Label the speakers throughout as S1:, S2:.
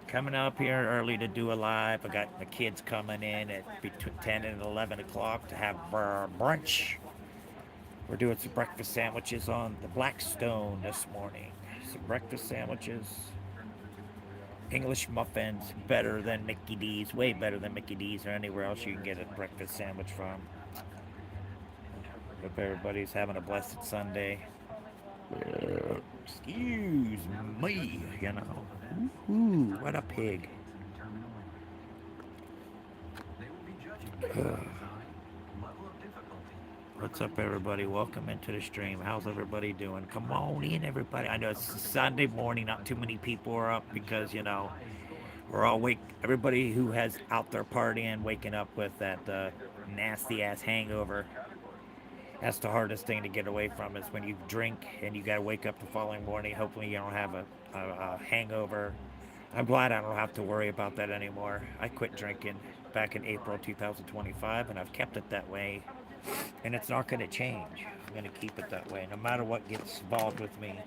S1: Coming up here early to do a live. I got the kids coming in at between 10 and 11 o'clock to have brunch. We're doing some breakfast sandwiches on the Blackstone this morning. Some breakfast sandwiches, English muffins, better than Mickey D's, way better than Mickey D's or anywhere else you can get a breakfast sandwich from. Hope everybody's having a blessed Sunday. Excuse me, you know. Ooh, what a pig. What's up, everybody? Welcome into the stream. How's everybody doing? Come on in, everybody. I know it's Sunday morning. Not too many people are up because, we're all wake. Everybody who has out there partying, waking up with that nasty ass hangover. That's the hardest thing to get away from is when you drink and you got to wake up the following morning. Hopefully, you don't have a hangover. I'm glad I don't have to worry about that anymore. I quit drinking back in April 2025, and I've kept it that way, and it's not going to change. I'm going to keep it that way, no matter what gets involved with me.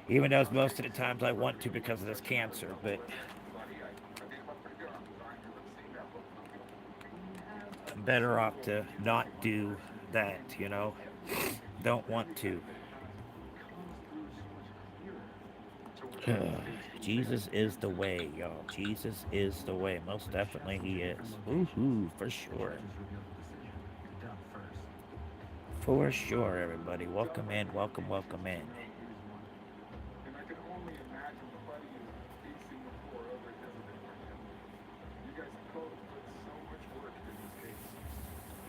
S1: Even though most of the times I want to because of this cancer, but I'm better off to not do that. Don't want to. Jesus is the way, y'all. Jesus is the way. Most definitely he is. Woohoo, for sure. For sure, everybody. Welcome in, welcome, welcome in.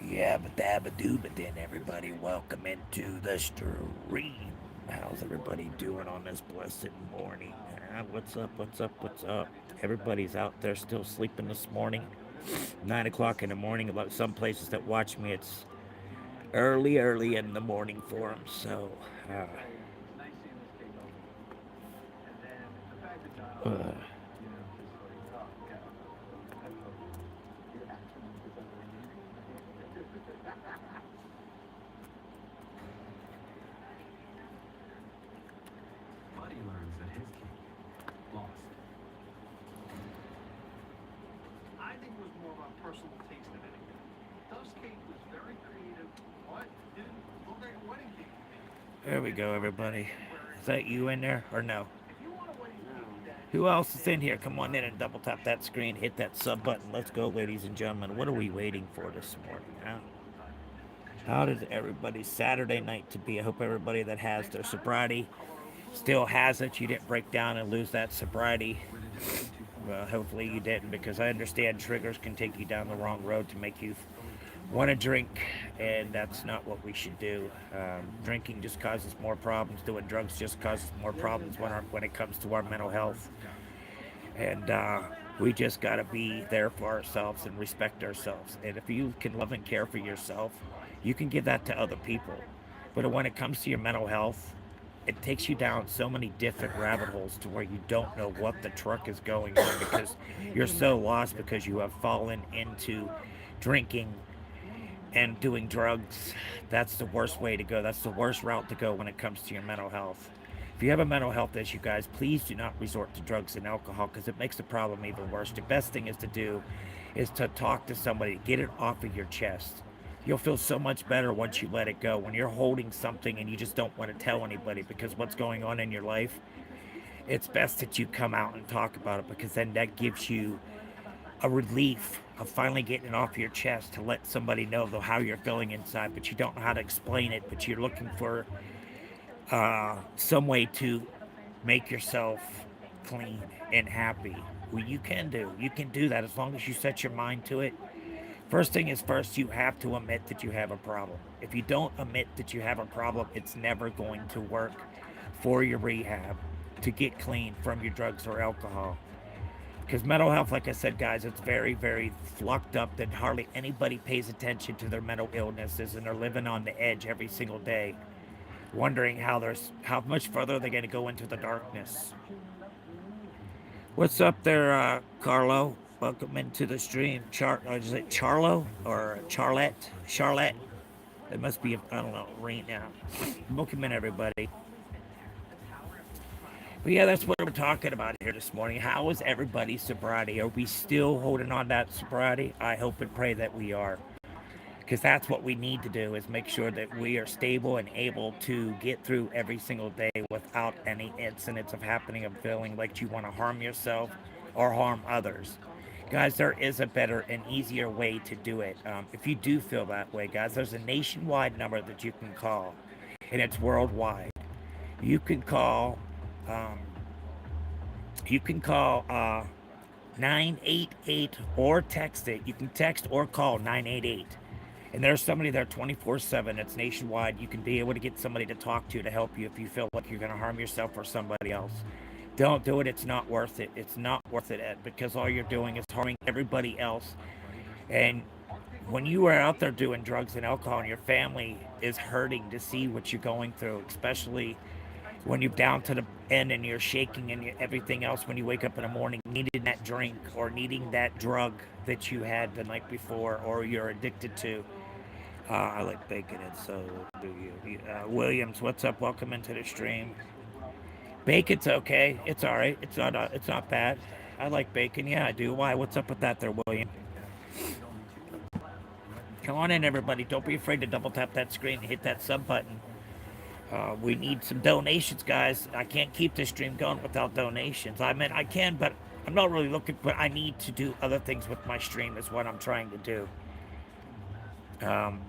S1: Yeah, but dabba doo, but then everybody, welcome into the stream. How's everybody doing on this blessed morning? What's up? What's up? What's up? Everybody's out there still sleeping this morning. 9 o'clock in the morning. About some places that watch me, it's early, early in the morning for them. So, uh, there we go, everybody. Is that you in there or no? Who else is in here? Come on in and double tap that screen, hit that sub button. Let's go, ladies and gentlemen. What are we waiting for this morning? How does everybody's Saturday night to be? I hope everybody that has their sobriety still has it. You didn't break down and lose that sobriety. Well, hopefully you didn't, because I understand triggers can take you down the wrong road to make you want to drink, and that's not what we should do. Drinking just causes more problems. Doing drugs just causes more problems when it comes to our mental health. And we just got to be there for ourselves and respect ourselves. And if you can love and care for yourself, you can give that to other people. But when it comes to your mental health, it takes you down so many different rabbit holes to where you don't know what the truck is going on because you're so lost because you have fallen into drinking and doing drugs. That's the worst way to go. That's the worst route to go when it comes to your mental health. If you have a mental health issue, guys, please do not resort to drugs and alcohol because it makes the problem even worse. The best thing is to do is to talk to somebody, get it off of your chest. You'll feel so much better once you let it go. When you're holding something and you just don't want to tell anybody because what's going on in your life, it's best that you come out and talk about it because then that gives you a relief of finally getting it off your chest to let somebody know how you're feeling inside, but you don't know how to explain it, but you're looking for some way to make yourself clean and happy. Well, you can do that as long as you set your mind to it. First thing is first, you have to admit that you have a problem. If you don't admit that you have a problem, it's never going to work for your rehab to get clean from your drugs or alcohol. Because mental health, like I said, guys, it's very, very fucked up that hardly anybody pays attention to their mental illnesses and they're living on the edge every single day, wondering how much further they're going to go into the darkness. What's up there, Carlo? Welcome into the stream. Is it Charlo or Charlotte? Charlotte. It must be, I don't know, right now. Welcome in, everybody. But yeah, that's what we're talking about here this morning. How is everybody's sobriety? Are we still holding on to that sobriety? I hope and pray that we are. Because that's what we need to do, is make sure that we are stable and able to get through every single day without any incidents of happening of feeling like you want to harm yourself or harm others. Guys, there is a better and easier way to do it. If you do feel that way, guys, there's a nationwide number that you can call, and it's worldwide. You can call, um, you can call 988 or text it. You can text or call 988. And there's somebody there 24/7. It's nationwide. You can be able to get somebody to talk to help you if you feel like you're going to harm yourself or somebody else. Don't do it. It's not worth it. It's not worth it, Ed, because all you're doing is harming everybody else. And when you are out there doing drugs and alcohol and your family is hurting to see what you're going through, especially when you're down to the end and you're shaking and everything else, when you wake up in the morning needing that drink or needing that drug that you had the night before or you're addicted to. I like bacon, and so do you. Williams, what's up? Welcome into the stream. Bacon's okay. It's all right. It's not bad. I like bacon. Yeah, I do. Why? What's up with that there, William? Come on in, everybody. Don't be afraid to double tap that screen and hit that sub button. We need some donations, guys. I can't keep this stream going without donations. I mean, I can, but I'm not really looking. But I need to do other things with my stream. Is what I'm trying to do. Um,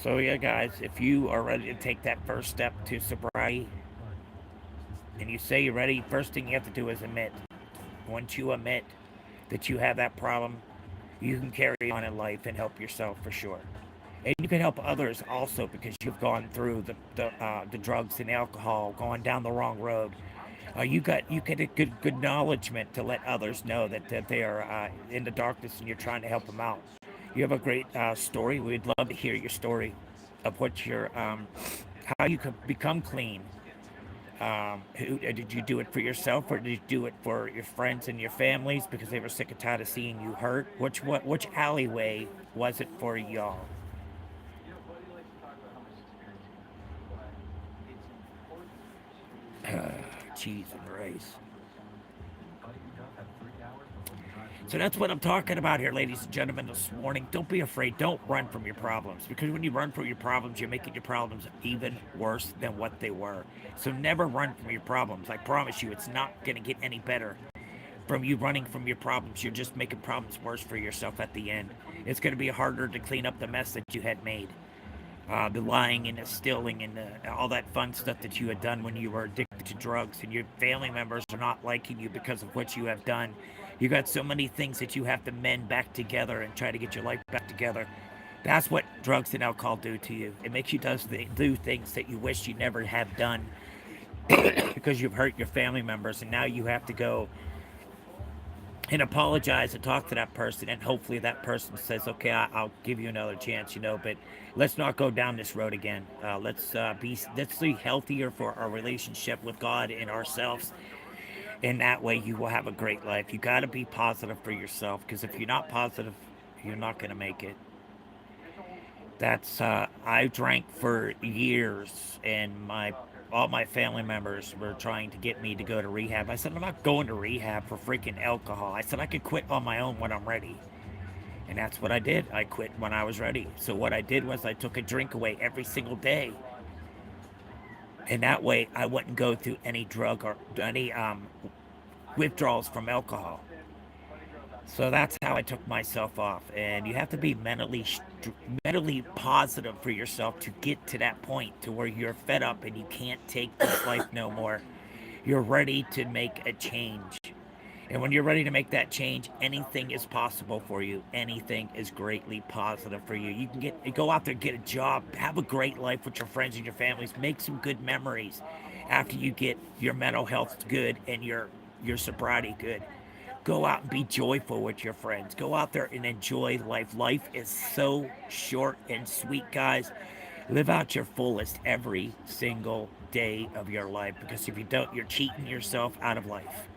S1: So yeah, guys, if you are ready to take that first step to sobriety, and you say you're ready, first thing you have to do is admit. Once you admit that you have that problem, you can carry on in life and help yourself for sure. And you can help others also because you've gone through the drugs and alcohol, gone down the wrong road. You get a good acknowledgement to let others know that they are in the darkness and you're trying to help them out. You have a great story. We'd love to hear your story of what your how you could become clean. Did you do it for yourself, or did you do it for your friends and your families because they were sick and tired of seeing you hurt? Which alleyway was it for y'all? Cheese and rice. So that's what I'm talking about here, ladies and gentlemen, this morning. Don't be afraid. Don't run from your problems, because when you run from your problems, you're making your problems even worse than what they were. So never run from your problems. I promise you, it's not going to get any better from you running from your problems. You're just making problems worse for yourself at the end. It's going to be harder to clean up the mess that you had made. The lying and the stealing and all that fun stuff that you had done when you were addicted to drugs, and your family members are not liking you because of what you have done. You got so many things that you have to mend back together and try to get your life back together. That's what drugs and alcohol do to you. It makes you do things that you wish you never have done because you've hurt your family members, and now you have to go and apologize and talk to that person, and hopefully that person says, okay, I'll give you another chance, but let's not go down this road again. Let's be healthier for our relationship with God and ourselves, and that way you will have a great life. You got to be positive for yourself, because if you're not positive, you're not going to make it. I drank for years, and all my family members were trying to get me to go to rehab. I said, I'm not going to rehab for freaking alcohol. I said, I could quit on my own when I'm ready. And that's what I did. I quit when I was ready. So what I did was I took a drink away every single day. And that way I wouldn't go through any drug or any withdrawals from alcohol. So that's how I took myself off. And you have to be mentally positive for yourself to get to that point to where you're fed up and you can't take this life no more. You're ready to make a change. And when you're ready to make that change, anything is possible for you. Anything is greatly positive for you. You can go out there, get a job, have a great life with your friends and your families, make some good memories after you get your mental health good and your sobriety good. Go out and be joyful with your friends. Go out there and enjoy life. Life is so short and sweet, guys. Live out your fullest every single day of your life, because if you don't, you're cheating yourself out of life.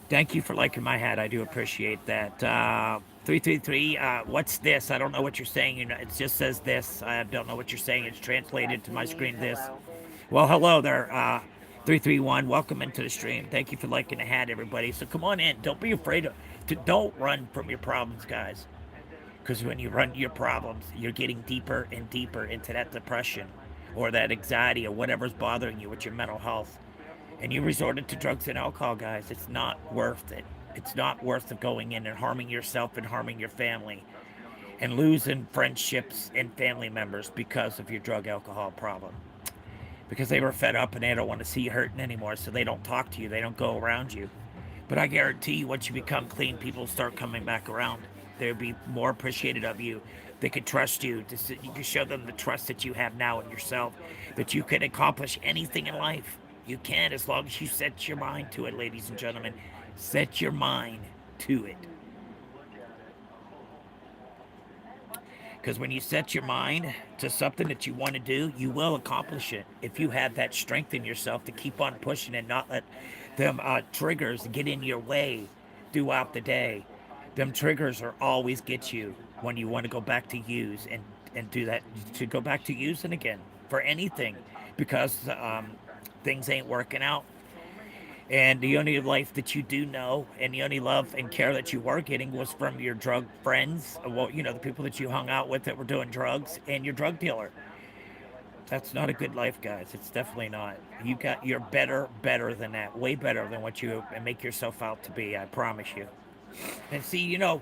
S1: Thank you for liking my hat. I do appreciate that. 333, what's this? I don't know what you're saying. It just says this. I don't know what you're saying. It's translated to my screen this. Well, hello there, 331. Welcome into the stream. Thank you for liking the hat, everybody. So come on in. Don't be afraid don't run from your problems, guys. Because when you run your problems, you're getting deeper and deeper into that depression or that anxiety or whatever's bothering you with your mental health. And you resorted to drugs and alcohol, guys. It's not worth it. It's not worth it going in and harming yourself and harming your family and losing friendships and family members because of your drug alcohol problem. Because they were fed up and they don't want to see you hurting anymore, so they don't talk to you, they don't go around you. But I guarantee you, once you become clean, people start coming back around. They'll be more appreciative of you. They can trust you. You can show them the trust that you have now in yourself, that you can accomplish anything in life. You can, as long as you set your mind to it, ladies and gentlemen. Set your mind to it. Because when you set your mind to something that you want to do, you will accomplish it. If you have that strength in yourself to keep on pushing and not let them triggers get in your way throughout the day. Them triggers are always get you when you want to go back to use and do that, to go back to using again for anything, because things ain't working out. And the only life that you do know and the only love and care that you were getting was from your drug friends. Well, the people that you hung out with that were doing drugs and your drug dealer. That's not a good life, guys. It's definitely not. You're better than that. Way better than what you make yourself out to be. I promise you. And see, a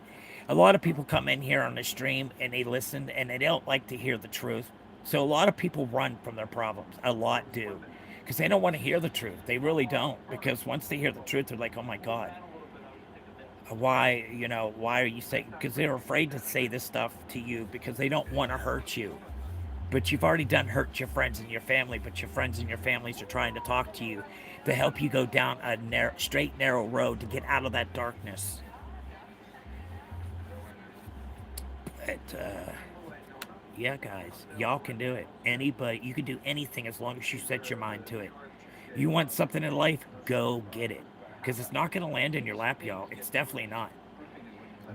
S1: lot of people come in here on the stream and they listen and they don't like to hear the truth. So a lot of people run from their problems. A lot do. Because they don't want to hear the truth. They really don't. Because once they hear the truth, they're like, oh my God. Why are you saying? Because they're afraid to say this stuff to you because they don't want to hurt you. But you've already done hurt your friends and your family, but your friends and your families are trying to talk to you to help you go down a straight, narrow road to get out of that darkness. But, yeah, guys, y'all can do it. Anybody, you can do anything as long as you set your mind to it. You want something in life, go get it. Because it's not going to land in your lap, y'all. It's definitely not.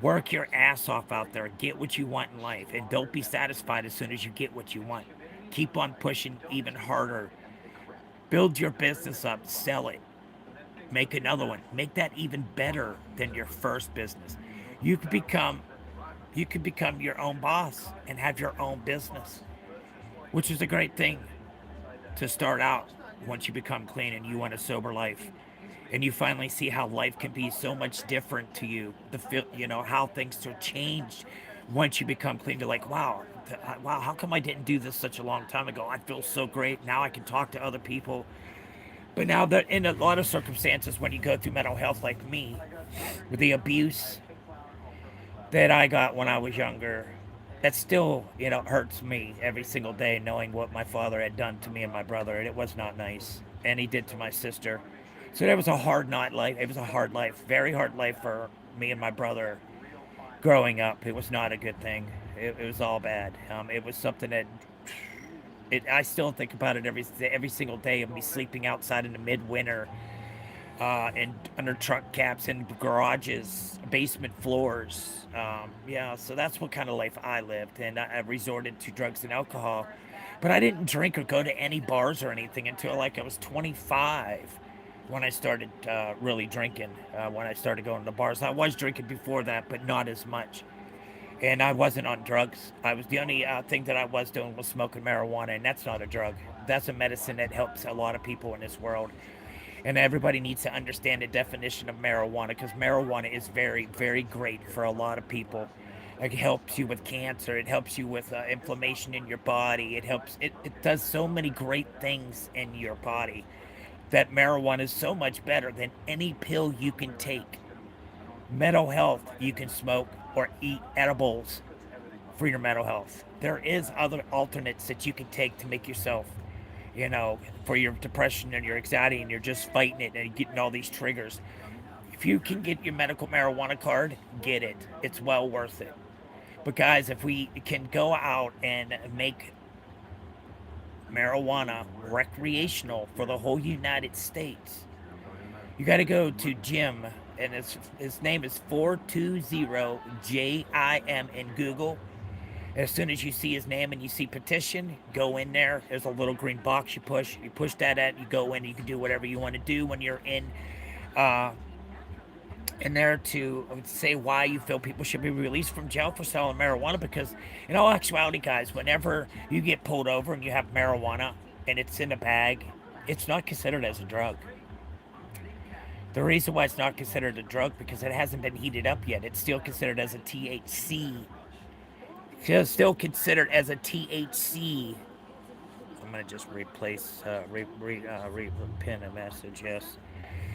S1: Work your ass off out there. Get what you want in life. And don't be satisfied as soon as you get what you want. Keep on pushing even harder. Build your business up. Sell it. Make another one. Make that even better than your first business. You could become your own boss and have your own business, which is a great thing to start out once you become clean and you want a sober life. And you finally see how life can be so much different to you. How things are changed once you become clean. You're like, wow, how come I didn't do this such a long time ago? I feel so great. Now I can talk to other people. But now that in a lot of circumstances, when you go through mental health like me, with the abuse that I got when I was younger, that still, hurts me every single day knowing what my father had done to me and my brother. And it was not nice. And he did to my sister. So that was a hard life. It was a hard life, very hard life for me and my brother growing up. It was not a good thing. It was all bad. It was something that I still think about it every single day of me sleeping outside in the midwinter and under truck caps and garages, basement floors. So that's what kind of life I lived. And I resorted to drugs and alcohol. But I didn't drink or go to any bars or anything until I was 25. When I started really drinking, when I started going to bars. I was drinking before that, but not as much. And I wasn't on drugs. The only thing that I was doing was smoking marijuana, and that's not a drug. That's a medicine that helps a lot of people in this world. And everybody needs to understand the definition of marijuana, because marijuana is very, very great for a lot of people. It helps you with cancer. It helps you with inflammation in your body. It does so many great things in your body. That marijuana is so much better than any pill you can take. Mental health, you can smoke or eat edibles for your mental health. There is other alternates that you can take to make yourself, for your depression and your anxiety, and you're just fighting it and you're getting all these triggers. If you can get your medical marijuana card, get it. It's well worth it. But guys, if we can go out and make marijuana recreational for the whole United States, you got to go to Jim and his name is 420JIM in Google. As soon as you see his name and you see petition, go in there. There's a little green box you push. You push that at, you go in. You can do whatever you want to do when you're uh, in there to say why you feel people should be released from jail for selling marijuana. Because in all actuality, guys, whenever you get pulled over and you have marijuana and it's in a bag, it's not considered as a drug. The reason why it's not considered a drug because it hasn't been heated up yet. It's still considered as a THC. It's still considered as a THC. I'm gonna just replace pin a message. Yes.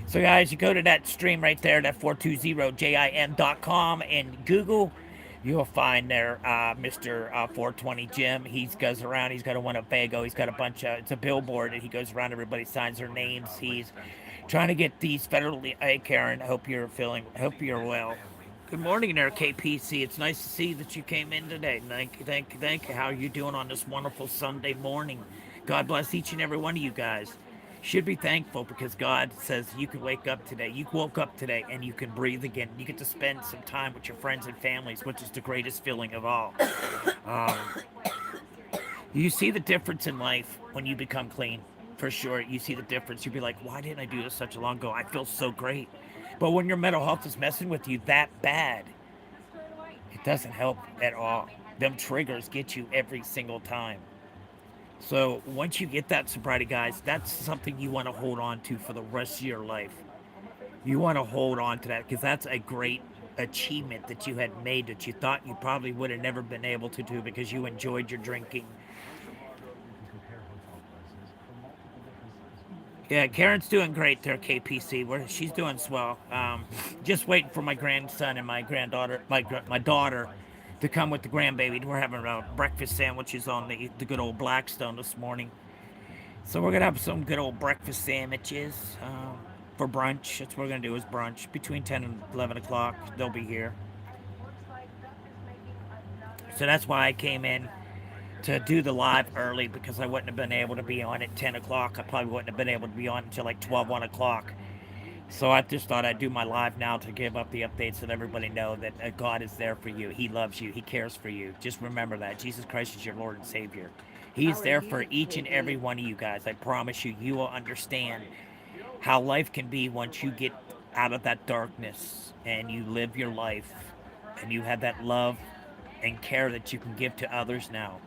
S1: So guys, you go to that stream right there, that 420jim.com, and Google. You'll find there Mr. 420 Jim. He goes around. He's got a Winnebago. He's got a bunch of. It's a billboard, and he goes around. Everybody signs their names. He's trying to get these federally. Hey, Karen. Hope you're well. Good morning there, KPC. It's nice to see that you came in today. Thank you. How are you doing on this wonderful Sunday morning? God bless each and every one of you guys. Should be thankful because God says you can wake up today. You woke up today and you can breathe again. You get to spend some time with your friends and families, which is the greatest feeling of all. Um, you see the difference in life when you become clean. For sure, you see the difference. You'll be like, why didn't I do this such a long ago? I feel so great. But when your mental health is messing with you that bad, it doesn't help at all. Them triggers get you every single time. So once you get that sobriety, guys, that's something you want to hold on to for the rest of your life. You want to hold on to that because that's a great achievement that you had made that you thought you probably would have never been able to do because you enjoyed your drinking. Yeah, Karen's doing great there, KPC. She's doing swell. Just waiting for my grandson and my granddaughter, my daughter, to come with the grandbaby. We're having breakfast sandwiches on the good old Blackstone this morning. So we're gonna have some good old breakfast sandwiches for brunch. That's what we're gonna do is brunch between 10 and 11 o'clock. They'll be here. So that's why I came in to do the live early because I wouldn't have been able to be on at 10 o'clock. I probably wouldn't have been able to be on until like 12, 1 o'clock. So I just thought I'd do my live now to give up the updates so that everybody know that God is there for you. He loves you. He cares for you. Just remember that. Jesus Christ is your Lord and Savior. He's there for each and every one of you guys. I promise you, you will understand how life can be once you get out of that darkness and you live your life and you have that love and care that you can give to others now.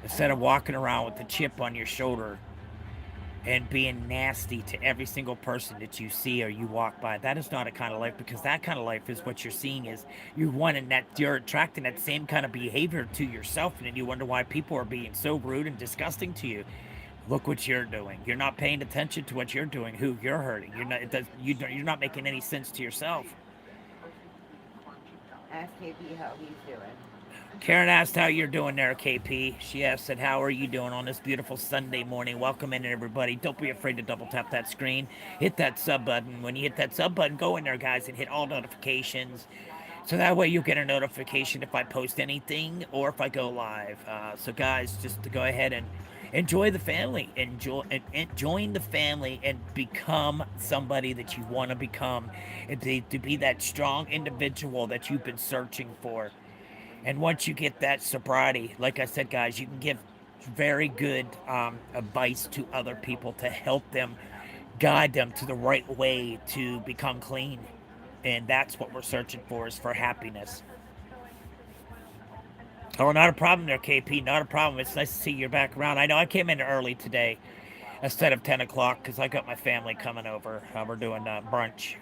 S1: Instead of walking around with the chip on your shoulder and being nasty to every single person that you see or you walk by. That is not a kind of life because that kind of life is what you're seeing is you're attracting that same kind of behavior to yourself, and then you wonder why people are being so rude and disgusting to you. Look what you're doing. You're not paying attention to what you're doing, who you're hurting. You're not making any sense to yourself.
S2: Ask KP how he's doing.
S1: Karen asked how you're doing there, KP. She asked, how are you doing on this beautiful Sunday morning? Welcome in, everybody. Don't be afraid to double tap that screen. Hit that sub button. When you hit that sub button, go in there, guys, and hit all notifications. So that way you'll get a notification if I post anything or if I go live. So, guys, just to go ahead and enjoy the family. Join the family and become somebody that you want to become. And to be that strong individual that you've been searching for. And once you get that sobriety, like I said, guys, you can give very good advice to other people to help them, guide them to the right way to become clean. And that's what we're searching for, is for happiness. Oh, not a problem there, KP. Not a problem. It's nice to see you back around. I know I came in early today instead of 10 o'clock because I got my family coming over. We're doing brunch.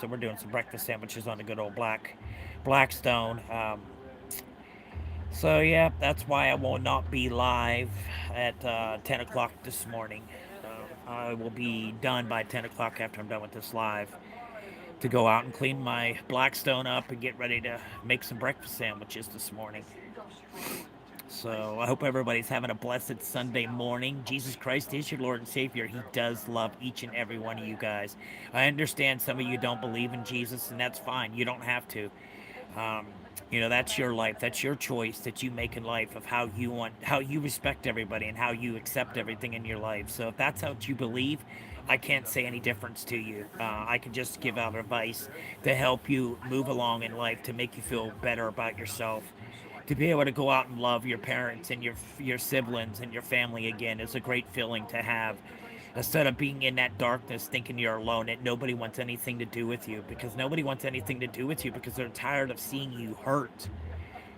S1: So we're doing some breakfast sandwiches on the good old Blackstone. So, yeah, that's why I will not be live at 10 o'clock this morning. I will be done by 10 o'clock after I'm done with this live to go out and clean my Blackstone up and get ready to make some breakfast sandwiches this morning. So I hope everybody's having a blessed Sunday morning. Jesus Christ is your Lord and Savior. He does love each and every one of you guys. I understand some of you don't believe in Jesus, and that's fine. You don't have to. That's your life. That's your choice that you make in life of how you respect everybody and how you accept everything in your life. So if that's what you believe, I can't say any difference to you. I can just give out advice to help you move along in life, to make you feel better about yourself. To be able to go out and love your parents and your siblings and your family again is a great feeling to have. Instead of being in that darkness, thinking you're alone, and nobody wants anything to do with you, because nobody wants anything to do with you because they're tired of seeing you hurt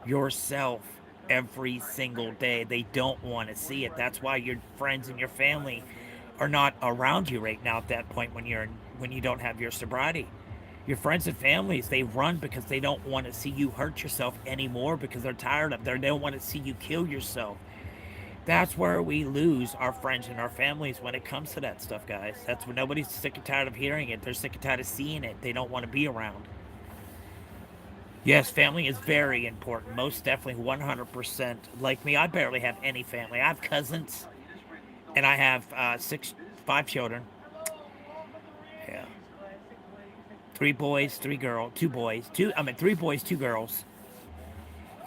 S1: yourself every single day. They don't want to see it. That's why your friends and your family are not around you right now at that point when you don't have your sobriety. Your friends and families, they run because they don't want to see you hurt yourself anymore, because they're tired of it. They don't want to see you kill yourself. That's where we lose our friends and our families when it comes to that stuff, guys. That's when nobody's sick and tired of hearing it. They're sick and tired of seeing it. They don't want to be around. Yes, family is very important. Most definitely, 100%. Like me, I barely have any family. I have cousins, and I have 5 children. Yeah, 3 boys, 3 girls, 2 boys, two. I mean, 3 boys, 2 girls.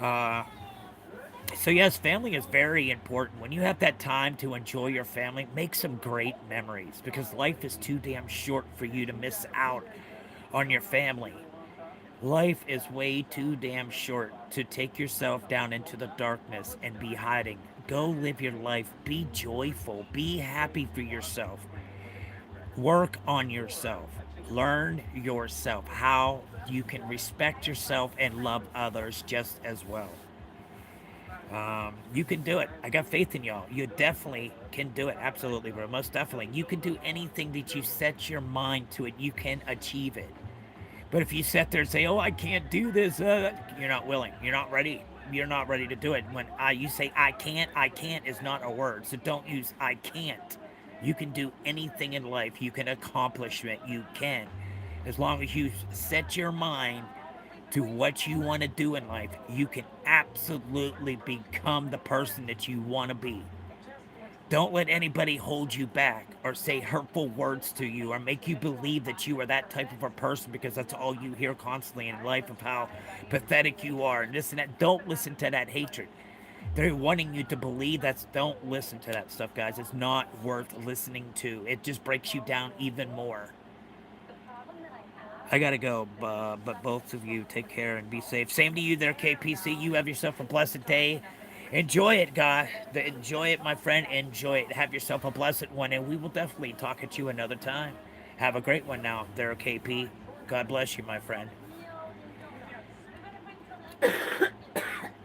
S1: Uh, so yes, family is very important. When you have that time to enjoy your family, make some great memories, because life is too damn short for you to miss out on your family. Life is way too damn short to take yourself down into the darkness and be hiding. Go live your life. Be joyful. Be happy for yourself. Work on yourself. Learn yourself how you can respect yourself and love others just as well. You can do it. I got faith in y'all. You definitely can do it. Absolutely, bro. Most definitely. You can do anything that you set your mind to it. You can achieve it. But if you sit there and say, "Oh, I can't do this," you're not willing. You're not ready. You're not ready to do it. When you say I can't is not a word. So don't use I can't. You can do anything in life. You can accomplish it. You can. As long as you set your mind to what you want to do in life, you can absolutely become the person that you want to be. Don't let anybody hold you back or say hurtful words to you or make you believe that you are that type of a person, because that's all you hear constantly in life, of how pathetic you are and this and that. Don't listen to that hatred. They're wanting you to believe that's. Don't listen to that stuff, guys. It's not worth listening to. It just breaks you down even more. I gotta go, but both of you take care and be safe. Same to you there, KPC. You have yourself a blessed day. Enjoy it, God. Enjoy it, my friend. Enjoy it. Have yourself a blessed one, and we will definitely talk at you another time. Have a great one now, there, KP. God bless you, my friend.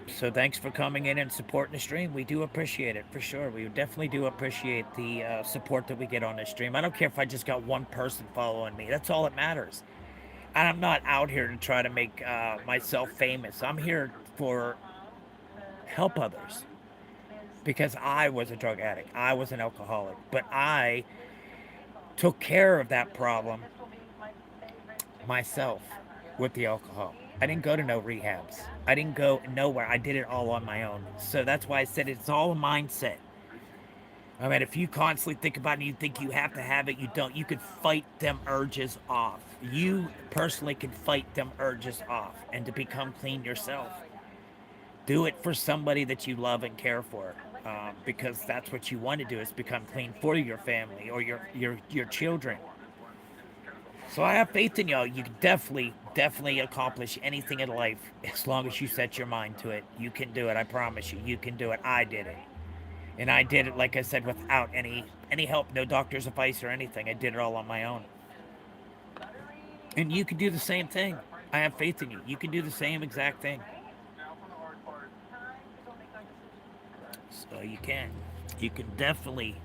S1: So thanks for coming in and supporting the stream. We do appreciate it, for sure. We definitely do appreciate the support that we get on this stream. I don't care if I just got one person following me. That's all that matters. And I'm not out here to try to make myself famous. I'm here for help others, because I was a drug addict. I was an alcoholic, but I took care of that problem myself with the alcohol. I didn't go to no rehabs. I didn't go nowhere. I did it all on my own. So that's why I said it's all a mindset. I mean, if you constantly think about it and you think you have to have it, you don't. You could fight them urges off. You personally can fight them urges off and to become clean yourself. Do it for somebody that you love and care for, because that's what you want to do, is become clean for your family or your children. So I have faith in y'all. You can definitely accomplish anything in life as long as you set your mind to it. You can do it. I promise you. You can do it. I did it. And I did it, like I said, without any help, no doctor's advice or anything. I did it all on my own. And you can do the same thing. I have faith in you. You can do the same exact thing. So you can. You can definitely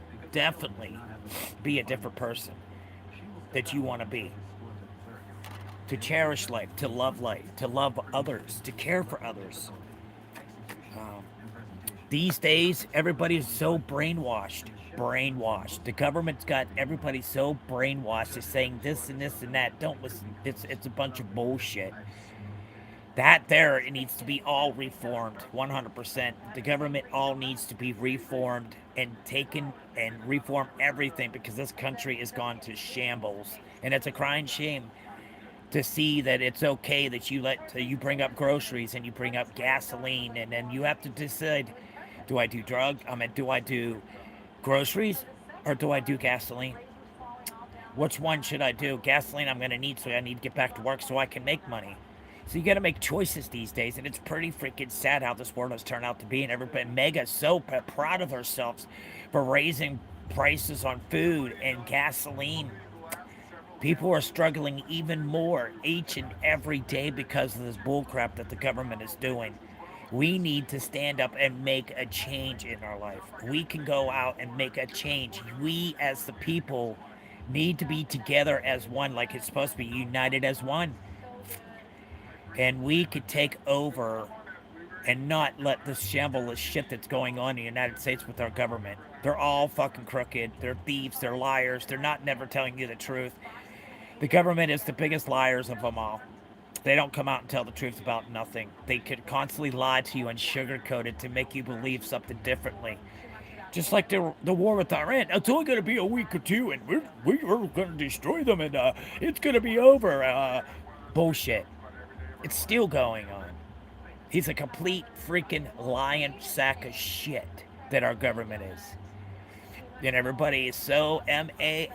S1: be a different person that you want to be. To cherish life, to love others, to care for others. Um, these days, everybody's so brainwashed. The government's got everybody so brainwashed. They're saying this and this and that. Don't listen. It's a bunch of bullshit. That there, it needs to be all reformed, 100%. The government all needs to be reformed and taken and reform everything, because this country has gone to shambles. And it's a crying shame to see that it's okay that you bring up groceries and you bring up gasoline, and then you have to decide, do I do groceries or do I do gasoline? Which one should I do? Gasoline I'm going to need, so I need to get back to work so I can make money. So you got to make choices these days, and it's pretty freaking sad how this world has turned out to be. And everybody, Mega's so proud of herself for raising prices on food and gasoline. People are struggling even more each and every day because of this bullcrap that the government is doing. We need to stand up and make a change in our life. We can go out and make a change. We, as the people, need to be together as one, like it's supposed to be, united as one. And we could take over and not let this shamble of shit that's going on in the United States with our government. They're all fucking crooked. They're thieves. They're liars. They're not never telling you the truth. The government is the biggest liars of them all. They don't come out and tell the truth about nothing. They could constantly lie to you and sugarcoat it to make you believe something differently. Just like the war with Iran. It's only going to be a week or two, and we're going to destroy them, and it's going to be over. Bullshit. It's still going on. He's a complete freaking lying sack of shit that our government is. And everybody is so MAGA,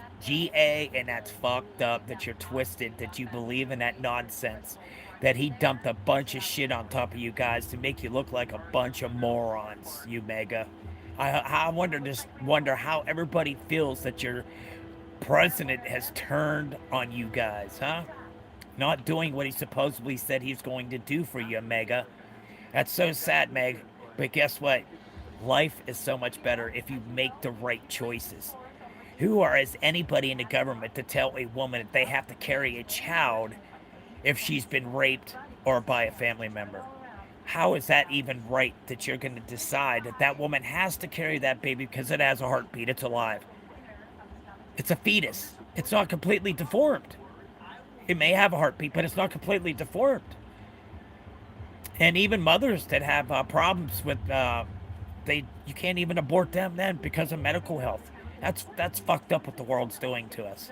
S1: and that's fucked up that you're twisted, that you believe in that nonsense, that he dumped a bunch of shit on top of you guys to make you look like a bunch of morons, you mega. I wonder how everybody feels that your president has turned on you guys, huh? Not doing what he supposedly said he's going to do for you, mega. That's so sad, Meg. But guess what? Life is so much better if you make the right choices. Who is anybody in the government to tell a woman that they have to carry a child if she's been raped or by a family member? How is that even right that you're going to decide that that woman has to carry that baby because it has a heartbeat, it's alive? It's a fetus. It's not completely deformed. It may have a heartbeat, but it's not completely deformed. And even mothers that have problems with you can't even abort them then because of medical health. That's fucked up what the world's doing to us.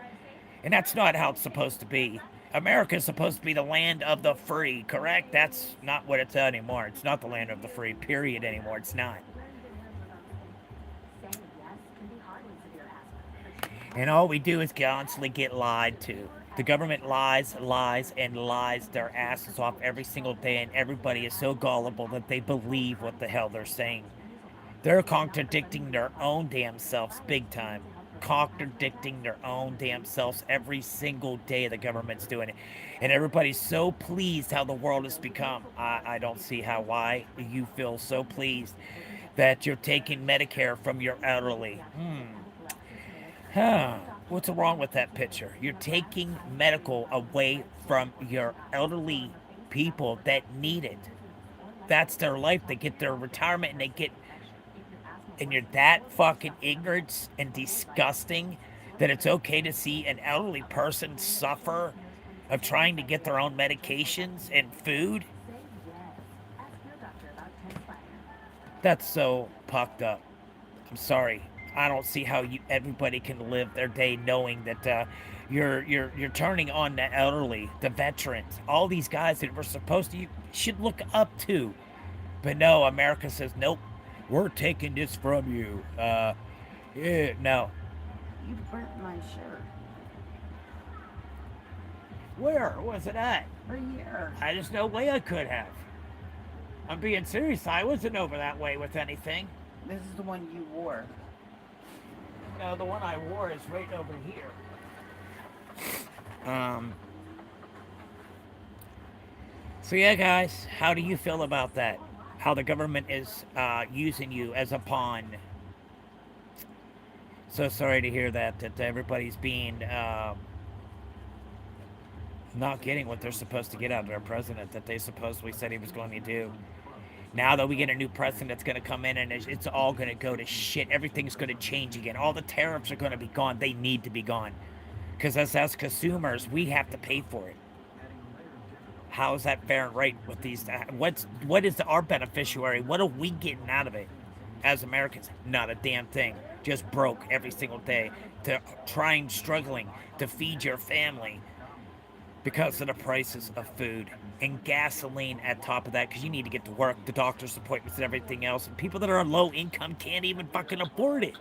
S1: And that's not how it's supposed to be. America's supposed to be the land of the free, correct? That's not what it's anymore. It's not the land of the free, period, anymore. It's not. And all we do is constantly get lied to. The government lies, and lies their asses off every single day, and everybody is so gullible that they believe what the hell they're saying. They're contradicting their own damn selves big time. Contradicting their own damn selves every single day the government's doing it. And everybody's so pleased how the world has become. I don't see why you feel so pleased that you're taking Medicare from your elderly. What's wrong with that picture? You're taking medical away from your elderly people that need it. That's their life. They get their retirement and you're that fucking ignorant and disgusting that it's okay to see an elderly person suffer of trying to get their own medications and food. That's so fucked up. I'm sorry. I don't see how everybody can live their day knowing that you're turning on the elderly, the veterans, all these guys that we're supposed to you should look up to. But no, America says nope. We're taking this from you. Yeah, no.
S2: You burnt my shirt.
S1: Where was it at?
S2: Right here.
S1: There's no way I could have. I'm being serious. I wasn't over that way with anything.
S2: This is the one you wore.
S1: No, the one I wore is right over here. So yeah, guys, how do you feel about that? How the government is using you as a pawn? So sorry to hear that everybody's being not getting what they're supposed to get out of their president that they supposedly said he was going to do. Now that we get a new president that's going to come in and it's all going to go to shit. Everything's going to change again. All the tariffs are going to be gone. They need to be gone. Because as consumers, we have to pay for it. How is that fair and right with these? What is our beneficiary? What are we getting out of it as Americans? Not a damn thing. Just broke every single day. Struggling to feed your family because of the prices of food and gasoline at top of that, because you need to get to work, the doctor's appointments and everything else, and people that are on low income can't even fucking afford it.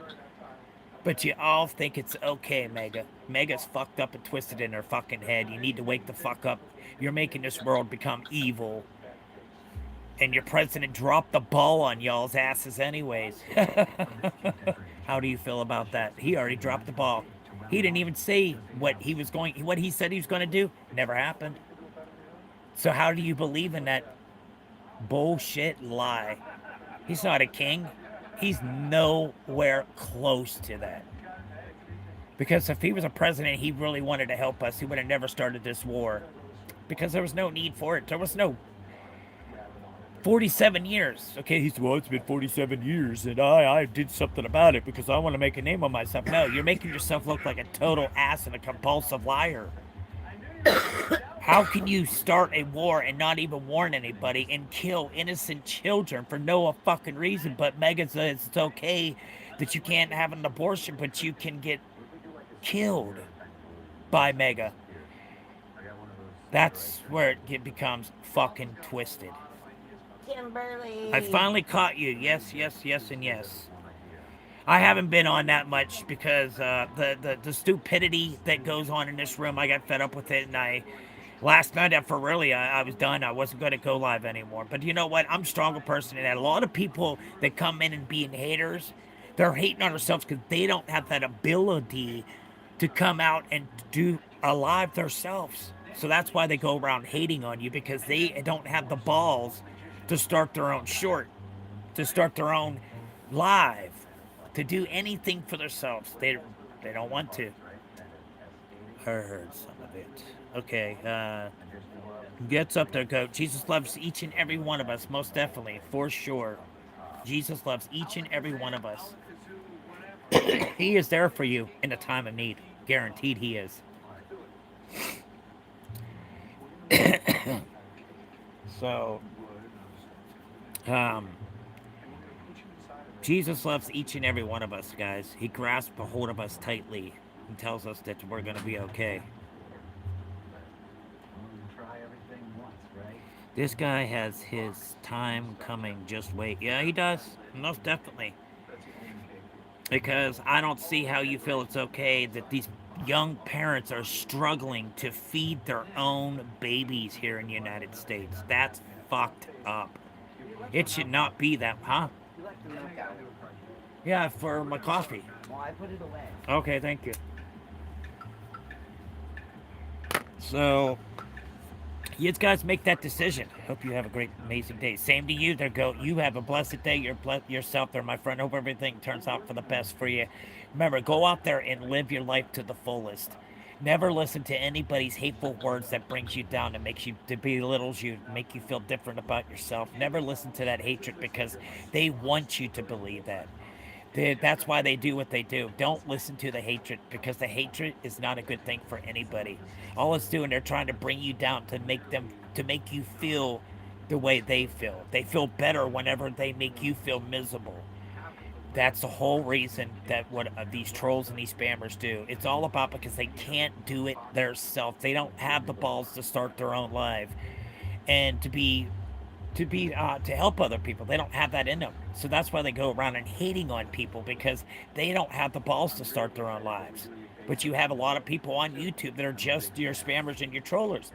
S1: But you all think it's okay, Mega. Mega's fucked up and twisted in her fucking head. You need to wake the fuck up. You're making this world become evil. And your president dropped the ball on y'all's asses anyways. How do you feel about that? He already dropped the ball. He didn't even say what he said he was going to do. Never happened. So how do you believe in that bullshit lie? He's not a king. He's nowhere close to that. Because if he was a president, he really wanted to help us. He would have never started this war. Because there was no need for it. There was no 47 years. Okay, he said, well, it's been 47 years, and I did something about it because I want to make a name of myself. No, you're making yourself look like a total ass and a compulsive liar. How can you start a war and not even warn anybody and kill innocent children for no fucking reason? But Mega says it's okay that you can't have an abortion, but you can get killed by Mega. That's where it becomes fucking twisted.
S2: Kimberly.
S1: I finally caught you. Yes, yes, yes, and yes. I haven't been on that much because the stupidity that goes on in this room, I got fed up with it, and last night after really I was done. I wasn't going to go live anymore. But you know what? I'm a stronger person than that. A lot of people that come in and being haters, they're hating on themselves because they don't have that ability to come out and do a live themselves. So that's why they go around hating on you, because they don't have the balls to start their own short, to start their own live, to do anything for themselves. They don't want to. I heard some of it. Okay, gets up there, goat. Jesus loves each and every one of us, most definitely, for sure. Jesus loves each and every one of us. He is there for you in a time of need. Guaranteed he is. So, Jesus loves each and every one of us, guys. He grasps a hold of us tightly and tells us that we're going to be okay. This guy has his time coming. Just wait. Yeah, he does. Most definitely. Because I don't see how you feel it's okay that these young parents are struggling to feed their own babies here in the United States. That's fucked up. It should not be that, huh? Yeah, for my coffee.
S2: Well, I put it away.
S1: Okay, thank you. So, you guys make that decision. Hope you have a great, amazing day. Same to you, there, goat. You have a blessed day. You're yourself there, my friend. Hope everything turns out for the best for you. Remember, go out there and live your life to the fullest. Never listen to anybody's hateful words that brings you down and makes you, to belittles you, make you feel different about yourself. Never listen to that hatred, because they want you to believe that. That's why they do what they do. Don't listen to the hatred, because the hatred is not a good thing for anybody. All it's doing, they're trying to bring you down to make you feel the way they feel. They feel better whenever they make you feel miserable. That's the whole reason that what these trolls and these spammers do. It's all about because they can't do it themselves. They don't have the balls to start their own life and to help other people. They don't have that in them. So that's why they go around and hating on people, because they don't have the balls to start their own lives. But you have a lot of people on YouTube that are just your spammers and your trollers.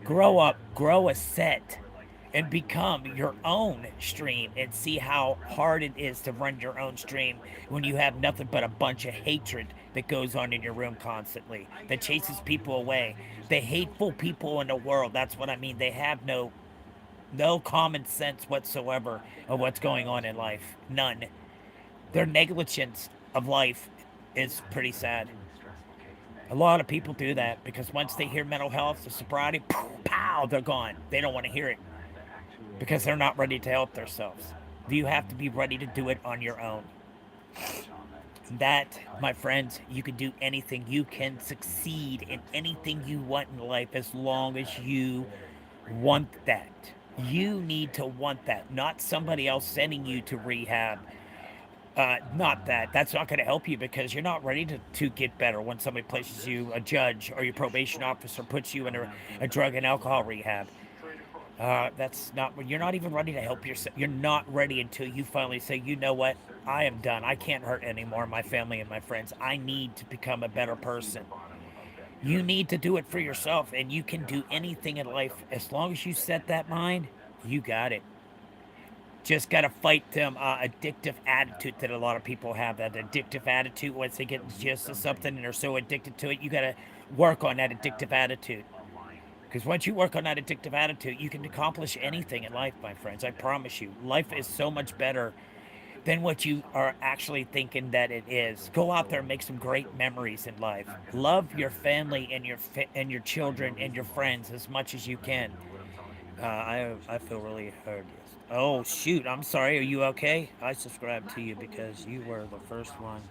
S1: Grow up, grow a set, and become your own stream, and see how hard it is to run your own stream when you have nothing but a bunch of hatred that goes on in your room constantly, that chases people away. The hateful people in the world, that's what I mean. They have no common sense whatsoever of what's going on in life. None. Their negligence of life is pretty sad. A lot of people do that because once they hear mental health, the sobriety, pow, they're gone. They don't want to hear it because they're not ready to help themselves. You have to be ready to do it on your own. That, my friends, you can do anything. You can succeed in anything you want in life as long as you want that. You need to want that, not somebody else sending you to rehab. Not that. That's not going to help you because you're not ready to get better when somebody places you, a judge or your probation officer puts you in a drug and alcohol rehab. That's not, you're not even ready to help yourself. You're not ready until you finally say, you know what? I am done. I can't hurt anymore my family and my friends. I need to become a better person. You need to do it for yourself, and you can do anything in life. As long as you set that mind, you got it. Just got to fight them addictive attitude that a lot of people have. That addictive attitude, once they get just to something and they're so addicted to it, you got to work on that addictive attitude. Because once you work on that addictive attitude, you can accomplish anything in life, my friends. I promise you. Life is so much better than what you are actually thinking that it is. Go out there and make some great memories in life. Love your family and your children and your friends as much as you can. I feel really hurt. Oh shoot! I'm sorry. Are you okay? I subscribed to you because you were the first one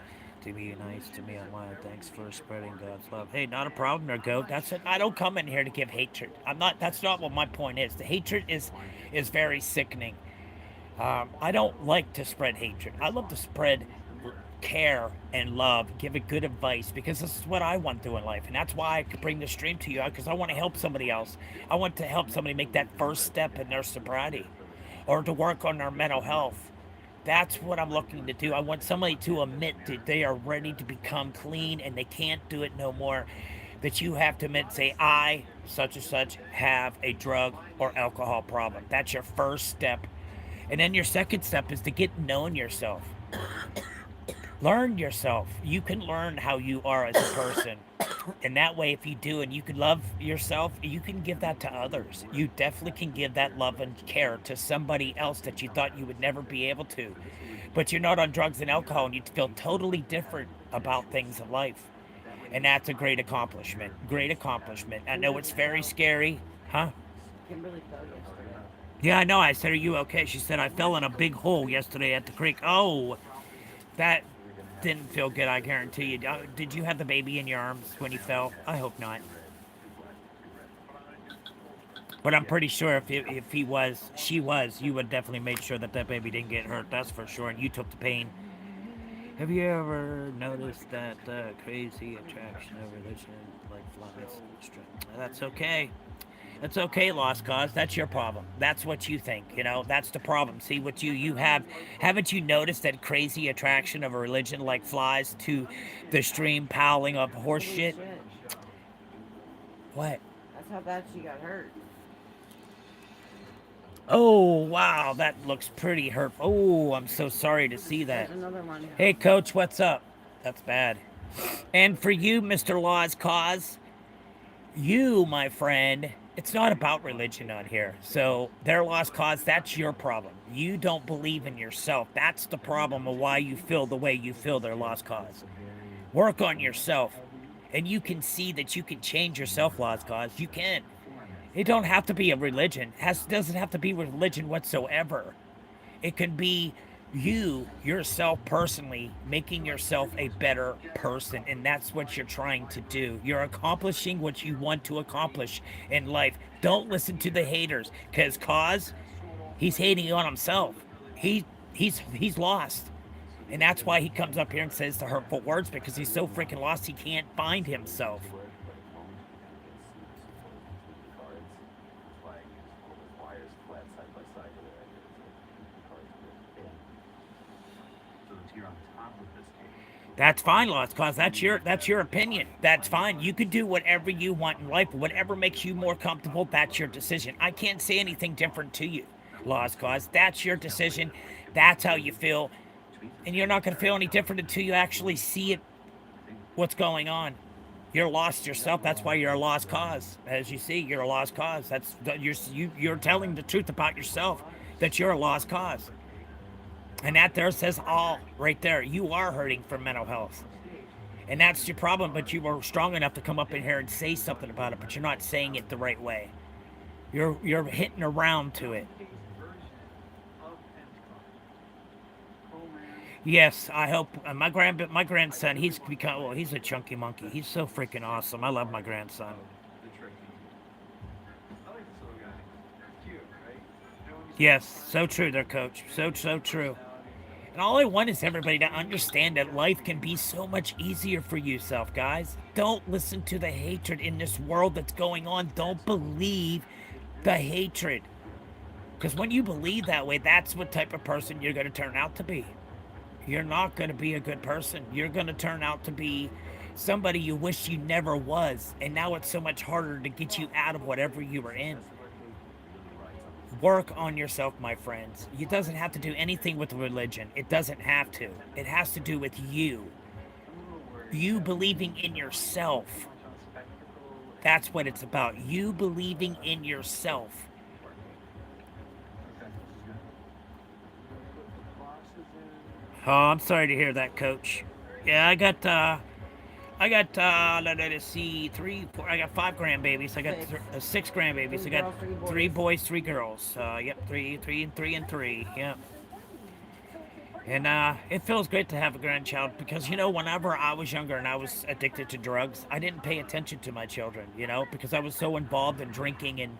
S1: to be nice to me online. Thanks for spreading God's love. Hey, not a problem, there, goat. That's it. I don't come in here to give hatred. I'm not. That's not what my point is. The hatred is very sickening. I don't like to spread hatred. I love to spread care and love, give it good advice, because this is what I want to do in life. And that's why I could bring the stream to you, because I want to help somebody else. I want to help somebody make that first step in their sobriety or to work on their mental health. That's what I'm looking to do. I want somebody to admit that they are ready to become clean and they can't do it no more. That you have to admit, say, I, such and such, have a drug or alcohol problem. That's your first step. And then your second step is to get known yourself. Learn yourself. You can learn how you are as a person. And that way, if you do and you can love yourself, you can give that to others. You definitely can give that love and care to somebody else that you thought you would never be able to. But you're not on drugs and alcohol and you feel totally different about things in life. And that's a great accomplishment. Great accomplishment. I know it's very scary. Huh?
S2: Kimberly fell yesterday.
S1: Yeah, I know. I said, are you okay? She said, I fell in a big hole yesterday at the creek. Oh, that didn't feel good, I guarantee you. Did you have the baby in your arms when you fell? I hope not. But I'm pretty sure if he was, she was, you would definitely make sure that that baby didn't get hurt. That's for sure. And you took the pain. Have you ever noticed that crazy attraction of religion like flies? That's okay. That's okay, Lost Cause. That's your problem. That's what you think. You know, that's the problem. See what you have. Haven't you noticed that crazy attraction of a religion like flies to the stream piling up horse
S2: Holy
S1: shit? What?
S2: That's how bad she got hurt.
S1: Oh, wow. That looks pretty hurt. Oh, I'm so sorry to see that.
S2: There's another one.
S1: Hey, Coach, what's up? That's bad. And for you, Mr. Lost Cause, you, my friend, it's not about religion on here. So their lost cause, that's your problem. You don't believe in yourself. That's the problem of why you feel the way you feel, their lost cause. Work on yourself. And you can see that you can change yourself, lost cause. You can. It don't have to be a religion. Doesn't have to be religion whatsoever. It can be you, yourself personally, making yourself a better person. And that's what you're trying to do. You're accomplishing what you want to accomplish in life. Don't listen to the haters, because Cause, he's hating on himself. He's lost. And that's why he comes up here and says the hurtful words, because he's so freaking lost he can't find himself. That's fine, Lost Cause. That's your opinion. That's fine. You can do whatever you want in life. Whatever makes you more comfortable, that's your decision. I can't say anything different to you, Lost Cause. That's your decision. That's how you feel. And you're not going to feel any different until you actually see it, what's going on. You're lost yourself. That's why you're a lost cause. As you see, you're a lost cause. You're telling the truth about yourself, that you're a lost cause. And that there says all right there. You are hurting from mental health. And that's your problem, but you were strong enough to come up in here and say something about it, but you're not saying it the right way. You're hitting around to it. Yes, I hope my grandson, he's a chunky monkey. He's so freaking awesome. I love my grandson. Yes, so true there, Coach. So true. And all I want is everybody to understand that life can be so much easier for yourself, guys. Don't listen to the hatred in this world that's going on. Don't believe the hatred. Because when you believe that way, that's what type of person you're going to turn out to be. You're not going to be a good person. You're going to turn out to be somebody you wish you never was. And now it's so much harder to get you out of whatever you were in. Work on yourself, my friends. It doesn't have to do anything with religion. It doesn't have to. It has to do with you. You believing in yourself. That's what it's about. You believing in yourself. Oh, I'm sorry to hear that, Coach. Yeah, let's see, three, four, I got 5 grandbabies. I got 6 grandbabies. I got 3 boys, 3 girls. Yep, three. Yep. And it feels great to have a grandchild because, whenever I was younger and I was addicted to drugs, I didn't pay attention to my children, because I was so involved in drinking and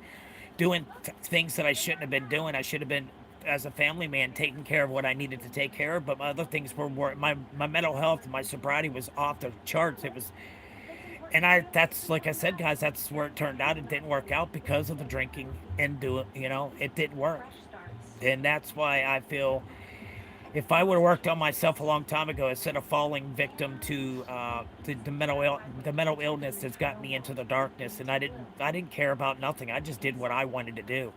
S1: doing things that I shouldn't have been doing. I should have been, as a family man, taking care of what I needed to take care of. But my other things were more, my mental health, my sobriety was off the charts. It was, and that's like I said, guys, that's where it turned out. It didn't work out because of the drinking and it didn't work. And that's why I feel if I would have worked on myself a long time ago, instead of falling victim to the mental illness that's got me into the darkness, and I didn't care about nothing. I just did what I wanted to do.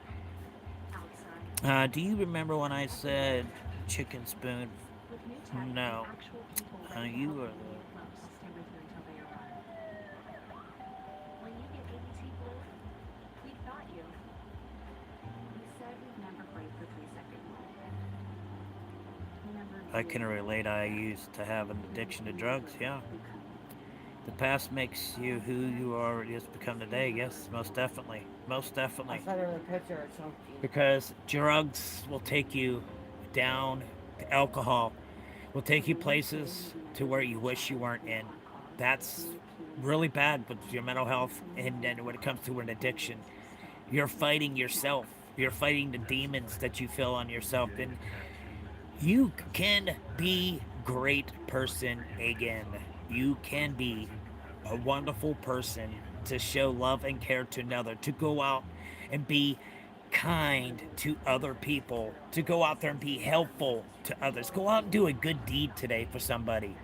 S1: Do you remember when I said chicken spoon? No. You were the. I can relate. I used to have an addiction to drugs. Yeah. The past makes you who you are just become today. Yes, most definitely. Most definitely.
S2: I sent her the picture of Chunky.
S1: Because drugs will take you down. Alcohol will take you places to where you wish you weren't in. That's really bad with your mental health. And then when it comes to an addiction, you're fighting yourself. You're fighting the demons that you feel on yourself. And you can be great person again. You can be a wonderful person to show love and care to another, to go out and be kind to other people, to go out there and be helpful to others. Go out and do a good deed today for somebody.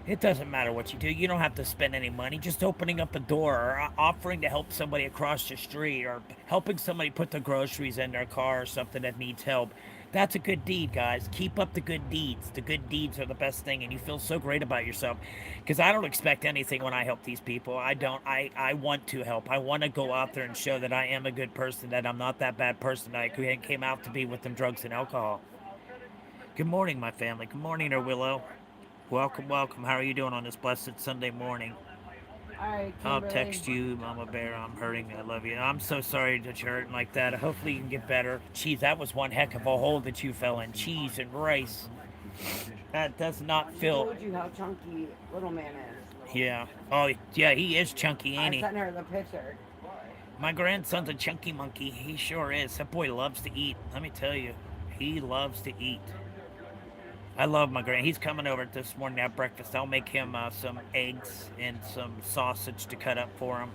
S1: It doesn't matter what you do. You don't have to spend any money. Just opening up a door or offering to help somebody across the street or helping somebody put the groceries in their car or something that needs help. That's a good deed, guys. Keep up the good deeds. The good deeds are the best thing, and you feel so great about yourself. Because I don't expect anything when I help these people. I don't. I want to help. I want to go out there and show that I am a good person, that I'm not that bad person that I came out to be with them drugs and alcohol. Good morning, my family. Good morning, Willow. Welcome, welcome. How are you doing on this blessed Sunday morning?
S2: Alright,
S1: I'll text you, Mama Bear. I'm hurting. I love you. I'm so sorry that you're hurting like that. Hopefully you can get better. Jeez, that was one heck of a hole that you fell in. Cheese and rice. That does not feel.
S2: I told you how chunky little man is.
S1: Yeah. Oh, yeah, he is chunky, ain't
S2: I
S1: he?
S2: sent her the picture.
S1: My grandson's a chunky monkey. He sure is. That boy loves to eat. Let me tell you. He loves to eat. I love my grand. He's coming over this morning at breakfast. I'll make him some eggs and some sausage to cut up for him.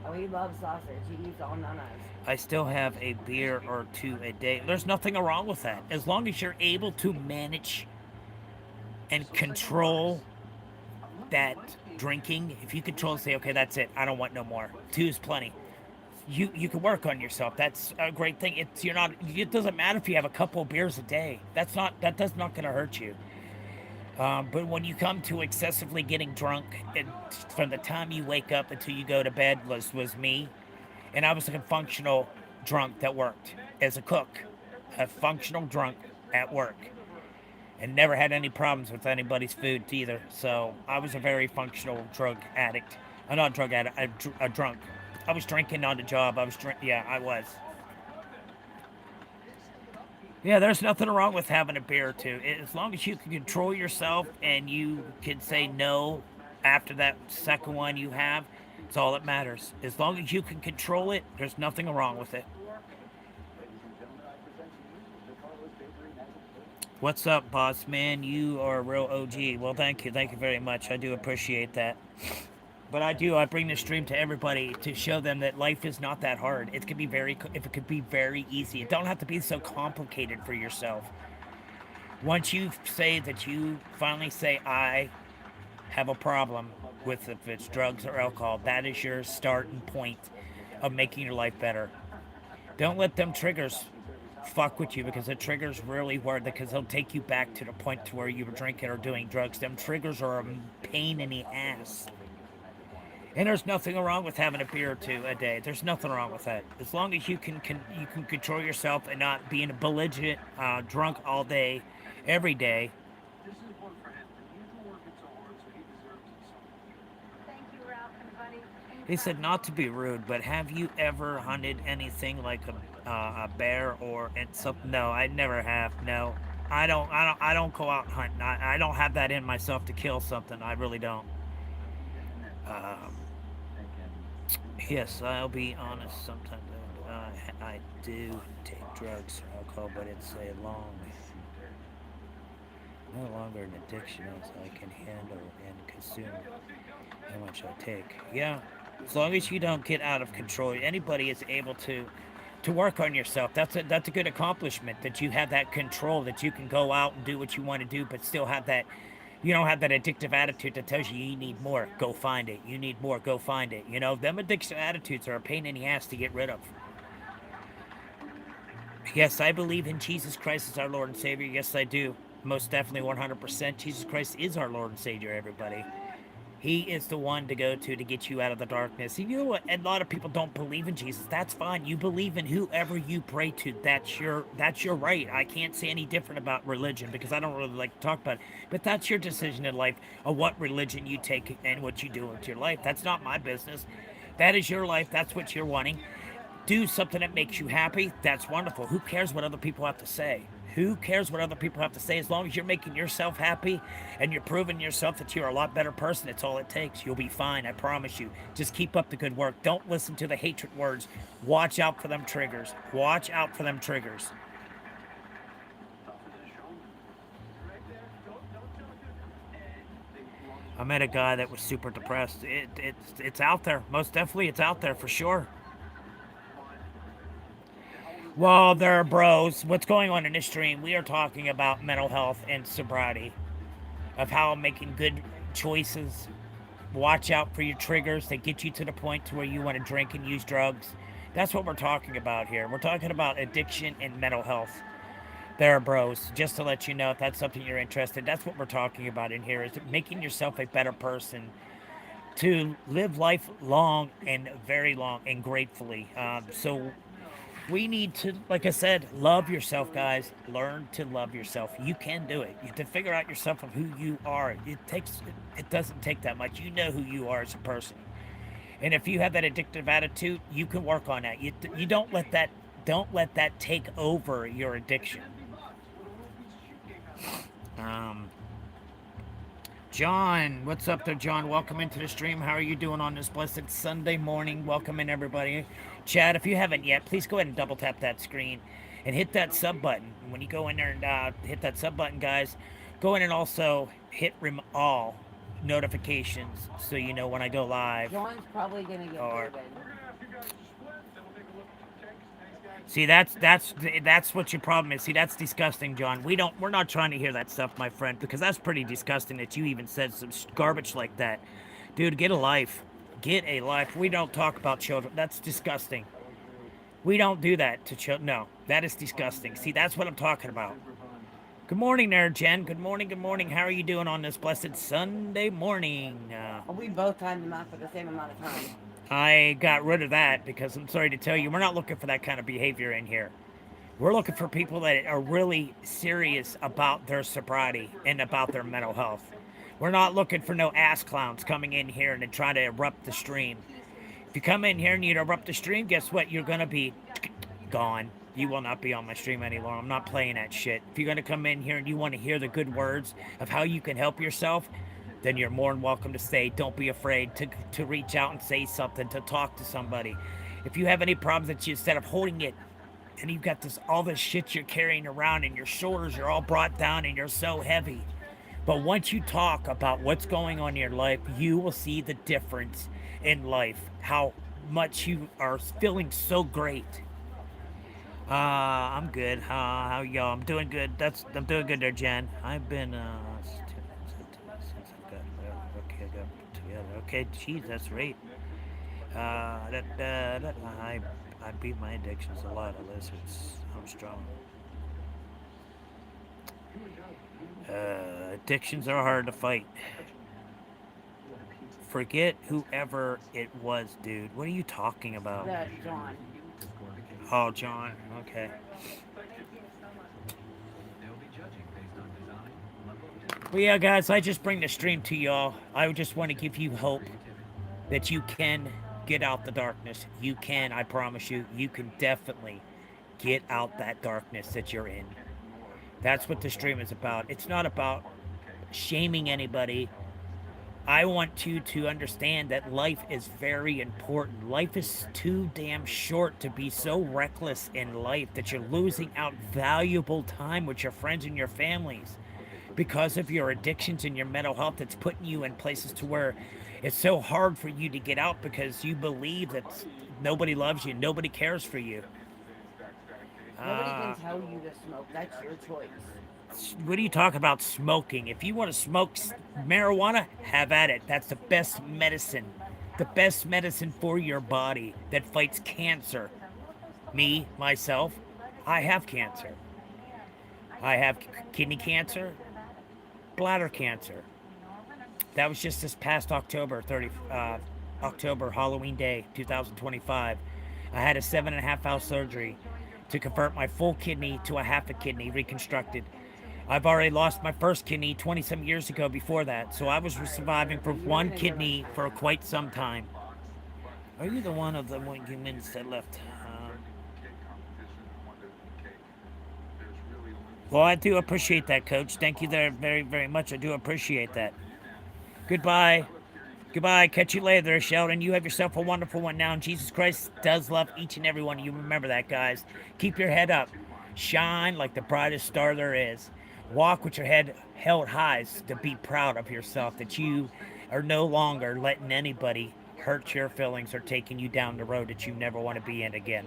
S2: Oh, he loves sausage. He eats all nanas.
S1: I still have a beer or 2 a day. There's nothing wrong with that. As long as you're able to manage and control that drinking. If you control and say, okay, that's it. I don't want no more. 2 is plenty. You can work on yourself. That's a great thing. It doesn't matter if you have a couple of beers a day. That's not gonna hurt you. But when you come to excessively getting drunk, from the time you wake up until you go to bed was me, and I was a functional drunk that worked as a cook, a functional drunk at work, and never had any problems with anybody's food either. So I was a very functional drug addict. I'm not a drug addict. A drunk. I was drinking on the job. Yeah, I was. Yeah, there's nothing wrong with having a beer or 2. As long as you can control yourself and you can say no after that second one you have, it's all that matters. As long as you can control it, there's nothing wrong with it. What's up, boss man? You are a real OG. Well, thank you. Thank you very much. I do appreciate that. But I bring this stream to everybody to show them that life is not that hard. It could be if it could be very easy. It don't have to be so complicated for yourself. Once you say that you finally say, I have a problem with if it's drugs or alcohol, that is your starting point of making your life better. Don't let them triggers fuck with you, because the triggers really work, because they'll take you back to the point to where you were drinking or doing drugs. Them triggers are a pain in the ass. And there's nothing wrong with having a beer or two a day. There's nothing wrong with that. As long as you can control yourself and not being a belligerent drunk all day, every day. He said not to be rude, but have you ever hunted anything like a bear or something? No, I never have. No, I don't go out hunting. I don't have that in myself to kill something. I really don't. Um, yes, I'll be honest. Sometimes I do take drugs or alcohol, but it's no longer an addiction as I can handle and consume how much I take. Yeah, as long as you don't get out of control, anybody is able to work on yourself. That's a good accomplishment, that you have that control, that you can go out and do what you want to do, but still have that. You don't have that addictive attitude that tells you need more, go find it. You need more, go find it. You know, them addictive attitudes are a pain in the ass to get rid of. Yes, I believe in Jesus Christ as our Lord and Savior. Yes, I do. Most definitely 100%. Jesus Christ is our Lord and Savior, everybody. He is the one to go to get you out of the darkness. You know what? A lot of people don't believe in Jesus. That's fine. You believe in whoever you pray to. That's your right. I can't say any different about religion, because I don't really like to talk about it. But that's your decision in life of what religion you take and what you do with your life. That's not my business. That is your life. That's what you're wanting. Do something that makes you happy. That's wonderful. Who cares what other people have to say? Who cares what other people have to say? As long as you're making yourself happy and you're proving yourself that you're a lot better person, it's all it takes. You'll be fine, I promise you. Just keep up the good work. Don't listen to the hatred words. Watch out for them triggers. Watch out for them triggers. I met a guy that was super depressed. It's out there. Most definitely, it's out there for sure. Well, there, bros. What's going on in this stream? We are talking about mental health and sobriety, of how making good choices. Watch out for your triggers that get you to the point to where you want to drink and use drugs. That's what we're talking about here. We're talking about addiction and mental health. There, bros. Just to let you know, if that's something you're interested, that's what we're talking about in here, is making yourself a better person to live life long and very long and gratefully. So we need to, like I said, love yourself, guys. Learn to love yourself. You can do it. You have to figure out yourself of who you are. It doesn't take that much. You know who you are as a person. And if you have that addictive attitude, you can work on that. You don't let that take over your addiction. John, what's up there, John? Welcome into the stream. How are you doing on this blessed Sunday morning? Welcome in, everybody. Chad, if you haven't yet, please go ahead and double tap that screen and hit that sub button. When you go in there and hit that sub button, guys, go in and also hit all notifications so you know when I go live.
S2: John's probably gonna get bourbon.
S1: See, that's what your problem is. See, that's disgusting, John. We're not trying to hear that stuff, my friend, because that's pretty disgusting that you even said some garbage like that. Dude, get a life. Get a life. We don't talk about children. That's disgusting. We don't do that to children. No, that is disgusting. See, that's what I'm talking about. Good morning there, Jen. Good morning, good morning. How are you doing on this blessed Sunday morning?
S2: We both timed them out for the same amount of time.
S1: I got rid of that because I'm sorry to tell you, we're not looking for that kind of behavior in here. We're looking for people that are really serious about their sobriety and about their mental health. We're not looking for no ass clowns coming in here and trying to erupt the stream. If you come in here and you erupt the stream, guess what? You're going to be gone. You will not be on my stream anymore. I'm not playing that shit. If you're going to come in here and you want to hear the good words of how you can help yourself, then you're more than welcome to stay. Don't be afraid to reach out and say something, to talk to somebody. If you have any problems that you, instead of holding it, and you've got all this shit you're carrying around and your shoulders are all brought down and you're so heavy, But once you talk about what's going on in your life, you will see the difference in life, how much you are feeling so great. I'm good. How y'all? I'm doing good. I'm doing good there, Jen. I've been since I've got okay, I got together. Okay, geez, that's right. I beat my addictions a lot, Alyssa. I'm strong. Addictions are hard to fight. Forget whoever it was, dude. What are you talking about?
S2: That John.
S1: Oh, John. Okay. Well, yeah, guys, I just bring the stream to y'all. I just want to give you hope that you can get out the darkness. You can, I promise you, you can definitely get out that darkness that you're in. That's what the stream is about. It's not about shaming anybody. I want you to understand that life is very important. Life is too damn short to be so reckless in life that you're losing out valuable time with your friends and your families because of your addictions and your mental health. That's putting you in places to where it's so hard for you to get out because you believe that nobody loves you, nobody cares for you.
S2: Nobody can tell you to smoke. That's your choice.
S1: What are you talking about smoking? If you want to smoke marijuana, have at it. That's the best medicine. The best medicine for your body that fights cancer. Me, myself, I have cancer. I have kidney cancer, bladder cancer. That was just this past October, Halloween Day, 2025. I had a 7.5 hour surgery to convert my full kidney to a half a kidney reconstructed. I've already lost my first kidney 20 some years ago before that, so I was surviving for one kidney for quite some time. Are you the one of the humans that left? Well, I do appreciate that, Coach. Thank you there very, very much. I do appreciate that. Goodbye. Goodbye. Catch you later, Sheldon. You have yourself a wonderful one now. And Jesus Christ does love each and every one of you. Remember that, guys. Keep your head up. Shine like the brightest star there is. Walk with your head held high to be proud of yourself, that you are no longer letting anybody hurt your feelings or taking you down the road that you never want to be in again.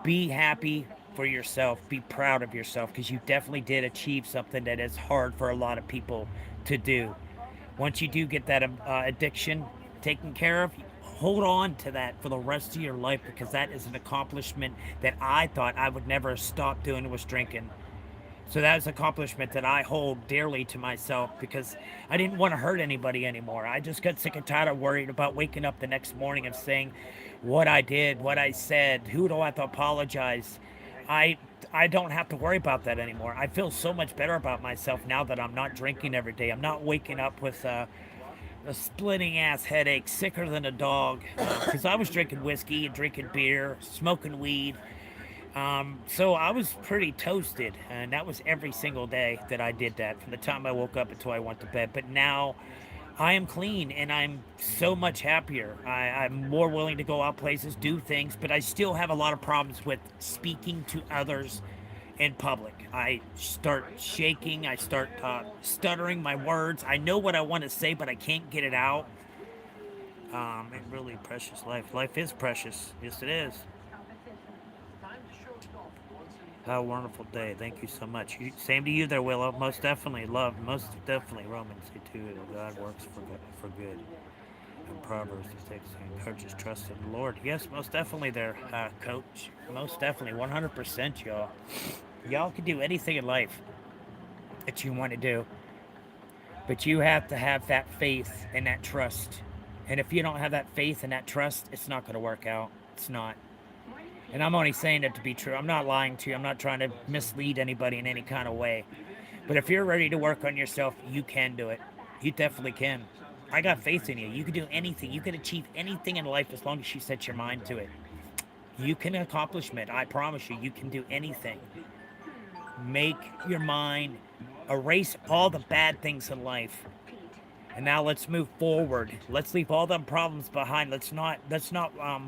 S1: Be happy for yourself. Be proud of yourself because you definitely did achieve something that is hard for a lot of people to do. Once you do get that addiction taken care of, hold on to that for the rest of your life because that is an accomplishment that I thought I would never stop doing was drinking. So that is an accomplishment that I hold dearly to myself because I didn't want to hurt anybody anymore. I just got sick and tired of worried about waking up the next morning and saying what I did, what I said, who do I have to apologize. I I don't have to worry about that anymore. I feel so much better about myself now that I'm not drinking every day. I'm not waking up with a splitting ass headache, sicker than a dog, because I was drinking whiskey and drinking beer, smoking weed. So I was pretty toasted, and that was every single day that I did that, from the time I woke up until I went to bed. But now I am clean, and I'm so much happier. I'm more willing to go out places, do things, but I still have a lot of problems with speaking to others in public. I start shaking, I start stuttering my words. I know what I want to say, but I can't get it out. It really precious life. Life is precious. Yes, it is. Have a wonderful day. Thank you so much. Same to you there, Willow. Most definitely. Love. Most definitely. Romans say too that God works for good. And Proverbs 6 encourages trust in the Lord. Yes, most definitely there, Coach. Most definitely. 100%, y'all. Y'all can do anything in life that you want to do. But you have to have that faith and that trust. And if you don't have that faith and that trust, it's not going to work out. It's not. And I'm only saying it to be true. I'm not lying to you. I'm not trying to mislead anybody in any kind of way. But if you're ready to work on yourself, you can do it. You definitely can. I got faith in you. You can do anything. You can achieve anything in life as long as you set your mind to it. You can accomplish it. I promise you, you can do anything. Make your mind, erase all the bad things in life, And now let's move forward. Let's leave all them problems behind. Let's not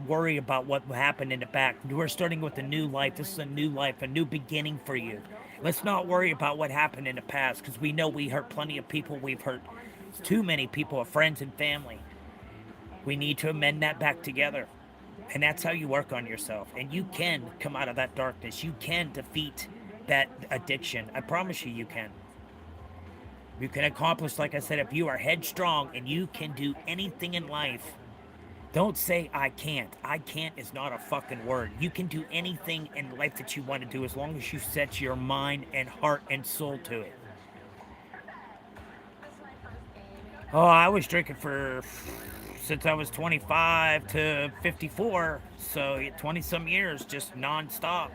S1: worry about what happened in the back. We're starting with a new life. This is a new life, a new beginning for you. Let's not worry about what happened in the past, because we know we hurt plenty of people. We've hurt too many people, friends and family. We need to amend that back together. And that's how you work on yourself. And you can come out of that darkness. You can defeat that addiction. I promise you, you can. You can accomplish, like I said, if you are headstrong and you can do anything in life. Don't say, I can't. I can't is not a fucking word. You can do anything in life that you want to do as long as you set your mind and heart and soul to it. Oh, I was drinking since I was 25 to 54, so 20 some years, just nonstop.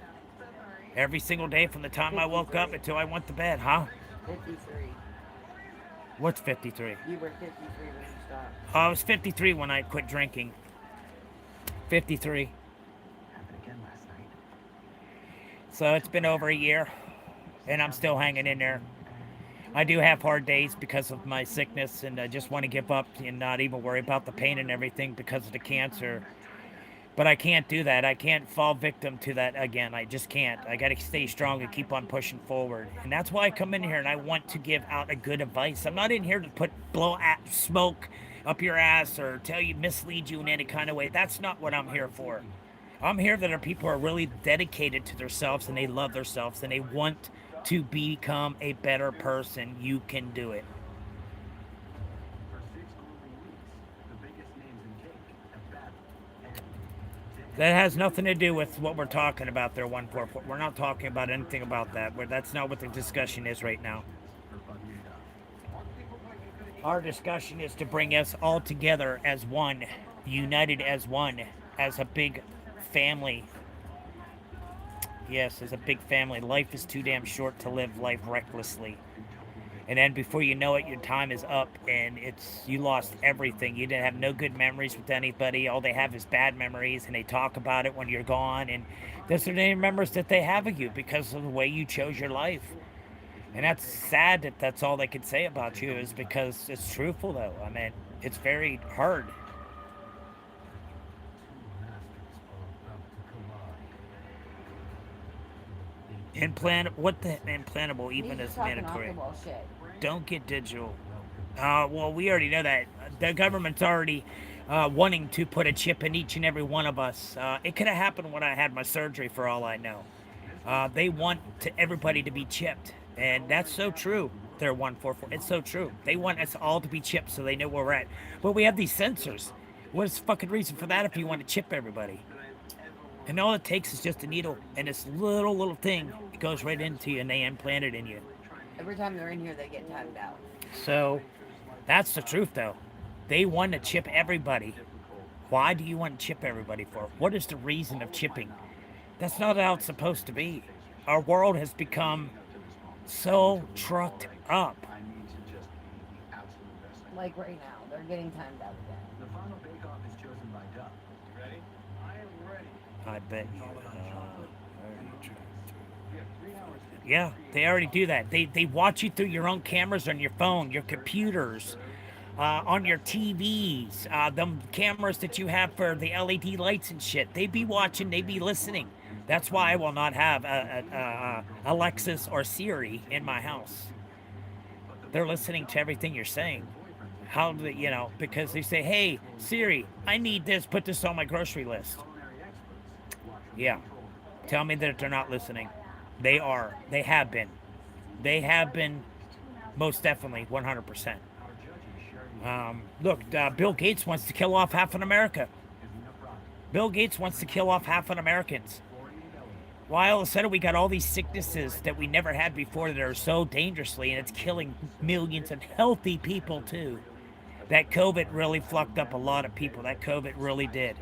S1: Every single day from the time I woke up until I went to bed, huh?
S2: 53.
S1: What's 53?
S2: You were 53 when you stopped.
S1: I was 53 when I quit drinking. 53. So it's been over a year, and I'm still hanging in there. I do have hard days because of my sickness, and I just want to give up and not even worry about the pain and everything because of the cancer. But I can't do that. I can't fall victim to that again. I just can't. I got to stay strong and keep on pushing forward. And that's why I come in here and I want to give out a good advice. I'm not in here to blow smoke up your ass or mislead you in any kind of way. That's not what I'm here for. I'm here that people are really dedicated to themselves and they love themselves and they want to become a better person. You can do it. That has nothing to do with what we're talking about there, 144. We're not talking about anything about that. That's not what the discussion is right now. Our discussion is to bring us all together as one, united as one, as a big family. Yes, as a big family. Life is too damn short to live life recklessly. And then before you know it, your time is up and you lost everything. You didn't have no good memories with anybody. All they have is bad memories, and they talk about it when you're gone. And those are the only memories that they have of you because of the way you chose your life. And that's sad that that's all they could say about you, is because it's truthful, though. I mean, it's very hard. What the implantable even is mandatory. Don't get digital. Well, we already know that. The government's already wanting to put a chip in each and every one of us. It could have happened when I had my surgery, for all I know. They want everybody to be chipped. And that's so true. They're 144. It's so true. They want us all to be chipped so they know where we're at. But we have these sensors. What's the fucking reason for that if you want to chip everybody? And all it takes is just a needle, and this little thing, it goes right into you, and they implant it in you.
S2: Every time they're in here, they get timed out.
S1: So, that's the truth, though. They want to chip everybody. Why do you want to chip everybody for? What is the reason of chipping? That's not how it's supposed to be. Our world has become so trucked up.
S2: Like right now, they're getting timed out again.
S3: The final bake-off is chosen by Doug. Ready? I am ready.
S1: I bet you. Yeah, they already do that. They watch you through your own cameras on your phone, your computers, on your TVs, them cameras that you have for the LED lights and shit. They be watching, they be listening. That's why I will not have Alexis or Siri in my house. They're listening to everything you're saying. How do they, because they say, hey, Siri, I need this, put this on my grocery list. Yeah. Tell me that they're not listening. They are. They have been. They have been, most definitely, 100%. Look, Bill Gates wants to kill off half of America. Bill Gates wants to kill off half of Americans. Why all of a sudden we got all these sicknesses that we never had before that are so dangerously, and it's killing millions of healthy people, too. That COVID really fucked up a lot of people. That COVID really did.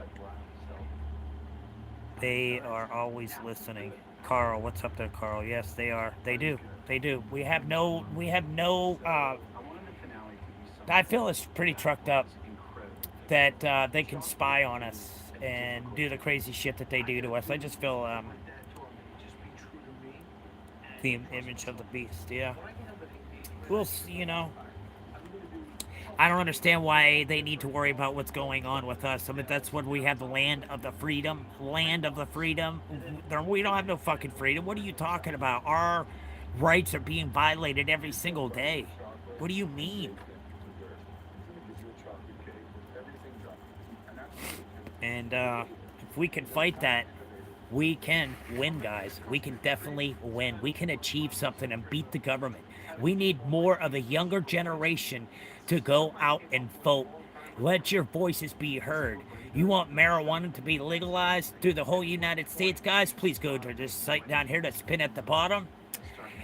S1: They are always listening. Carl, what's up there, Carl? Yes, they are. They do. They do. We have no, I feel it's pretty trucked up that they can spy on us and do the crazy shit that they do to us. I just feel the image of the beast, yeah. We'll see, I don't understand why they need to worry about what's going on with us. I mean, that's when we have the land of the freedom. Land of the freedom. We don't have no fucking freedom. What are you talking about? Our rights are being violated every single day. What do you mean? And if we can fight that, we can win, guys. We can definitely win. We can achieve something and beat the government. We need more of the younger generation to go out and vote. Let your voices be heard. You want marijuana to be legalized through the whole United States, guys? Please go to this site down here that's pinned at the bottom,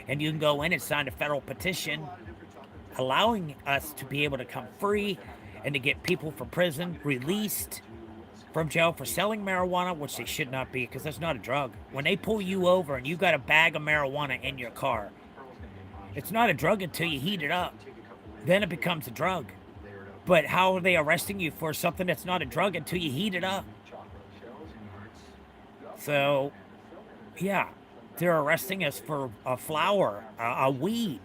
S1: and you can go in and sign a federal petition allowing us to be able to come free and to get people from prison released from jail for selling marijuana, which they should not be, because that's not a drug. When they pull you over and you got a bag of marijuana in your car, it's not a drug until you heat it up. Then it becomes a drug. But how are they arresting you for something that's not a drug until you heat it up? So, yeah, they're arresting us for a flower, a weed.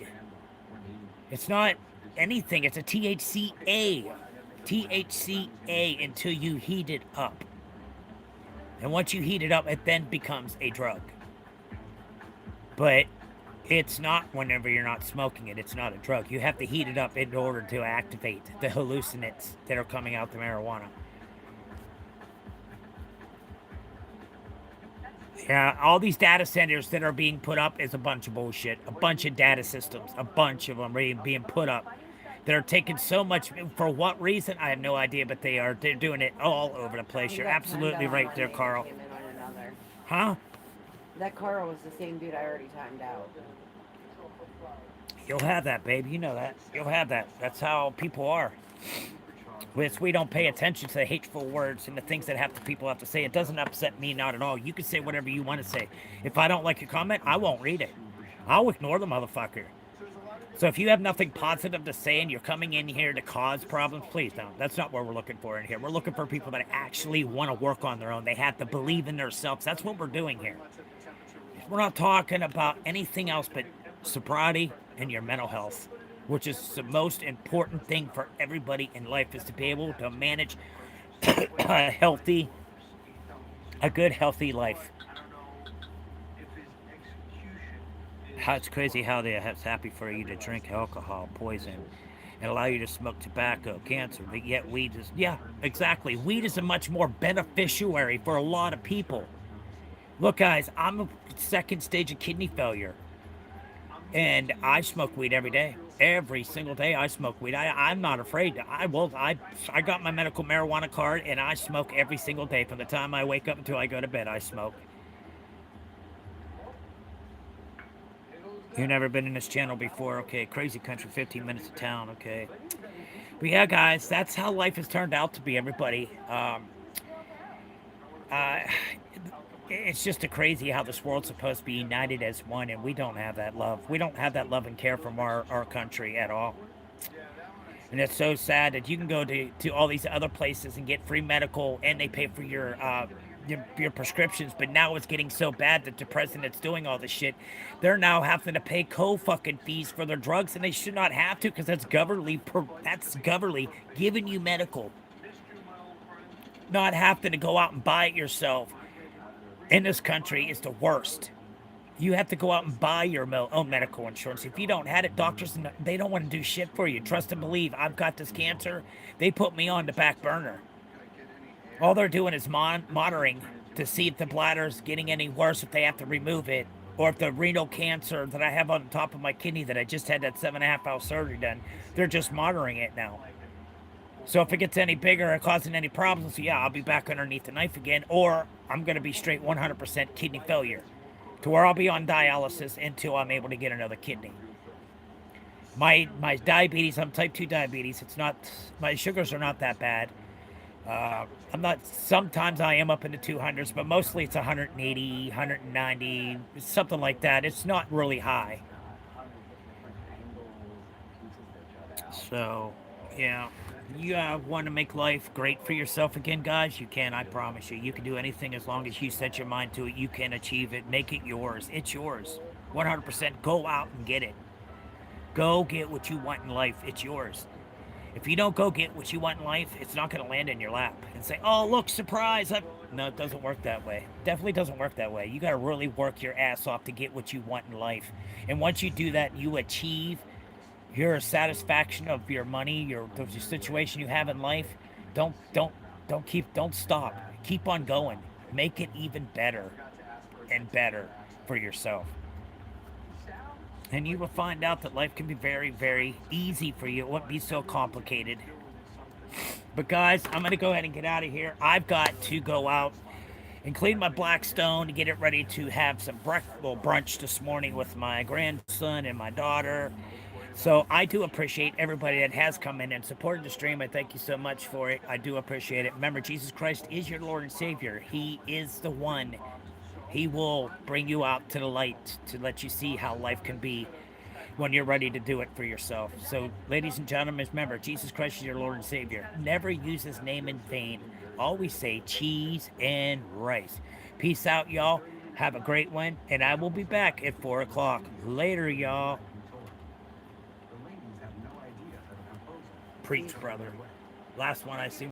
S1: It's not anything. It's a THCA. THCA until you heat it up. And once you heat it up, it then becomes a drug. But it's not whenever you're not smoking it. It's not a drug. You have to heat it up in order to activate the hallucinants that are coming out the marijuana. Yeah, all these data centers that are being put up is a bunch of bullshit. A bunch of data systems. A bunch of them being put up. They're taking so much, for what reason, I have no idea, but they're doing it all over the place. You're absolutely right there, Carl. Huh?
S2: That Carl was the same dude I already timed out.
S1: You'll have that, babe. You know that. You'll have that. That's how people are. We don't pay attention to the hateful words and the things that people have to say. It doesn't upset me, not at all. You can say whatever you want to say. If I don't like your comment, I won't read it. I'll ignore the motherfucker. So if you have nothing positive to say and you're coming in here to cause problems, please don't. That's not what we're looking for in here. We're looking for people that actually want to work on their own. They have to believe in themselves. That's what we're doing here. We're not talking about anything else but sobriety and your mental health, which is the most important thing for everybody in life, is to be able to manage a good, healthy life. It's crazy how it's happy for you to drink alcohol, poison, and allow you to smoke tobacco, cancer, but yet weed is, yeah, exactly. Weed is a much more beneficiary for a lot of people. Look, guys, I'm a second stage of kidney failure, and I smoke weed every day. Every single day I smoke weed. I'm not afraid. I got my medical marijuana card, and I smoke every single day. From the time I wake up until I go to bed, I smoke. You've never been in this channel before. Okay, crazy country, 15 minutes to town. Okay. But yeah, guys, that's how life has turned out to be, everybody. It's just crazy how this world's supposed to be united as one, and we don't have that love. We don't have that love and care from our country at all. And it's so sad that you can go to all these other places and get free medical, and they pay for your prescriptions, but now it's getting so bad that the president's doing all this shit. They're now having to pay co-fucking fees for their drugs, and they should not have to, because that's governmentally giving you medical. Not having to go out and buy it yourself in this country is the worst. You have to go out and buy your own medical insurance. If you don't have it, doctors, they don't want to do shit for you. Trust and believe. I've got this cancer. They put me on the back burner. All they're doing is monitoring to see if the bladder's getting any worse, if they have to remove it, or if the renal cancer that I have on top of my kidney that I just had that 7.5-hour surgery done, they're just monitoring it now. So if it gets any bigger or causing any problems, yeah, I'll be back underneath the knife again, or I'm going to be straight 100% kidney failure, to where I'll be on dialysis until I'm able to get another kidney. My diabetes, I'm type 2 diabetes. My sugars are not that bad. Sometimes I am up in the 200s, but mostly it's 180, 190, something like that. It's not really high. So, yeah. You want to make life great for yourself again, guys? You can, I promise you. You can do anything as long as you set your mind to it. You can achieve it. Make it yours. It's yours. 100%. Go out and get it. Go get what you want in life. It's yours. If you don't go get what you want in life, it's not going to land in your lap and say, oh, look, surprise. No, it doesn't work that way. Definitely doesn't work that way. You got to really work your ass off to get what you want in life. And once you do that, you achieve your satisfaction of your money, your situation you have in life. Don't stop. Keep on going. Make it even better and better for yourself. And you will find out that life can be very, very easy for you. It won't be so complicated. But guys, I'm going to go ahead and get out of here. I've got to go out and clean my Blackstone to get it ready to have some little brunch this morning with my grandson and my daughter. So I do appreciate everybody that has come in and supported the stream. I thank you so much for it. I do appreciate it. Remember, Jesus Christ is your Lord and Savior. He is the one. He will bring you out to the light to let you see how life can be when you're ready to do it for yourself. So, ladies and gentlemen, remember, Jesus Christ is your Lord and Savior. Never use his name in vain. Always say cheese and rice. Peace out, y'all. Have a great one, and I will be back at 4 o'clock. Later, y'all. Preach, brother. Last one I see.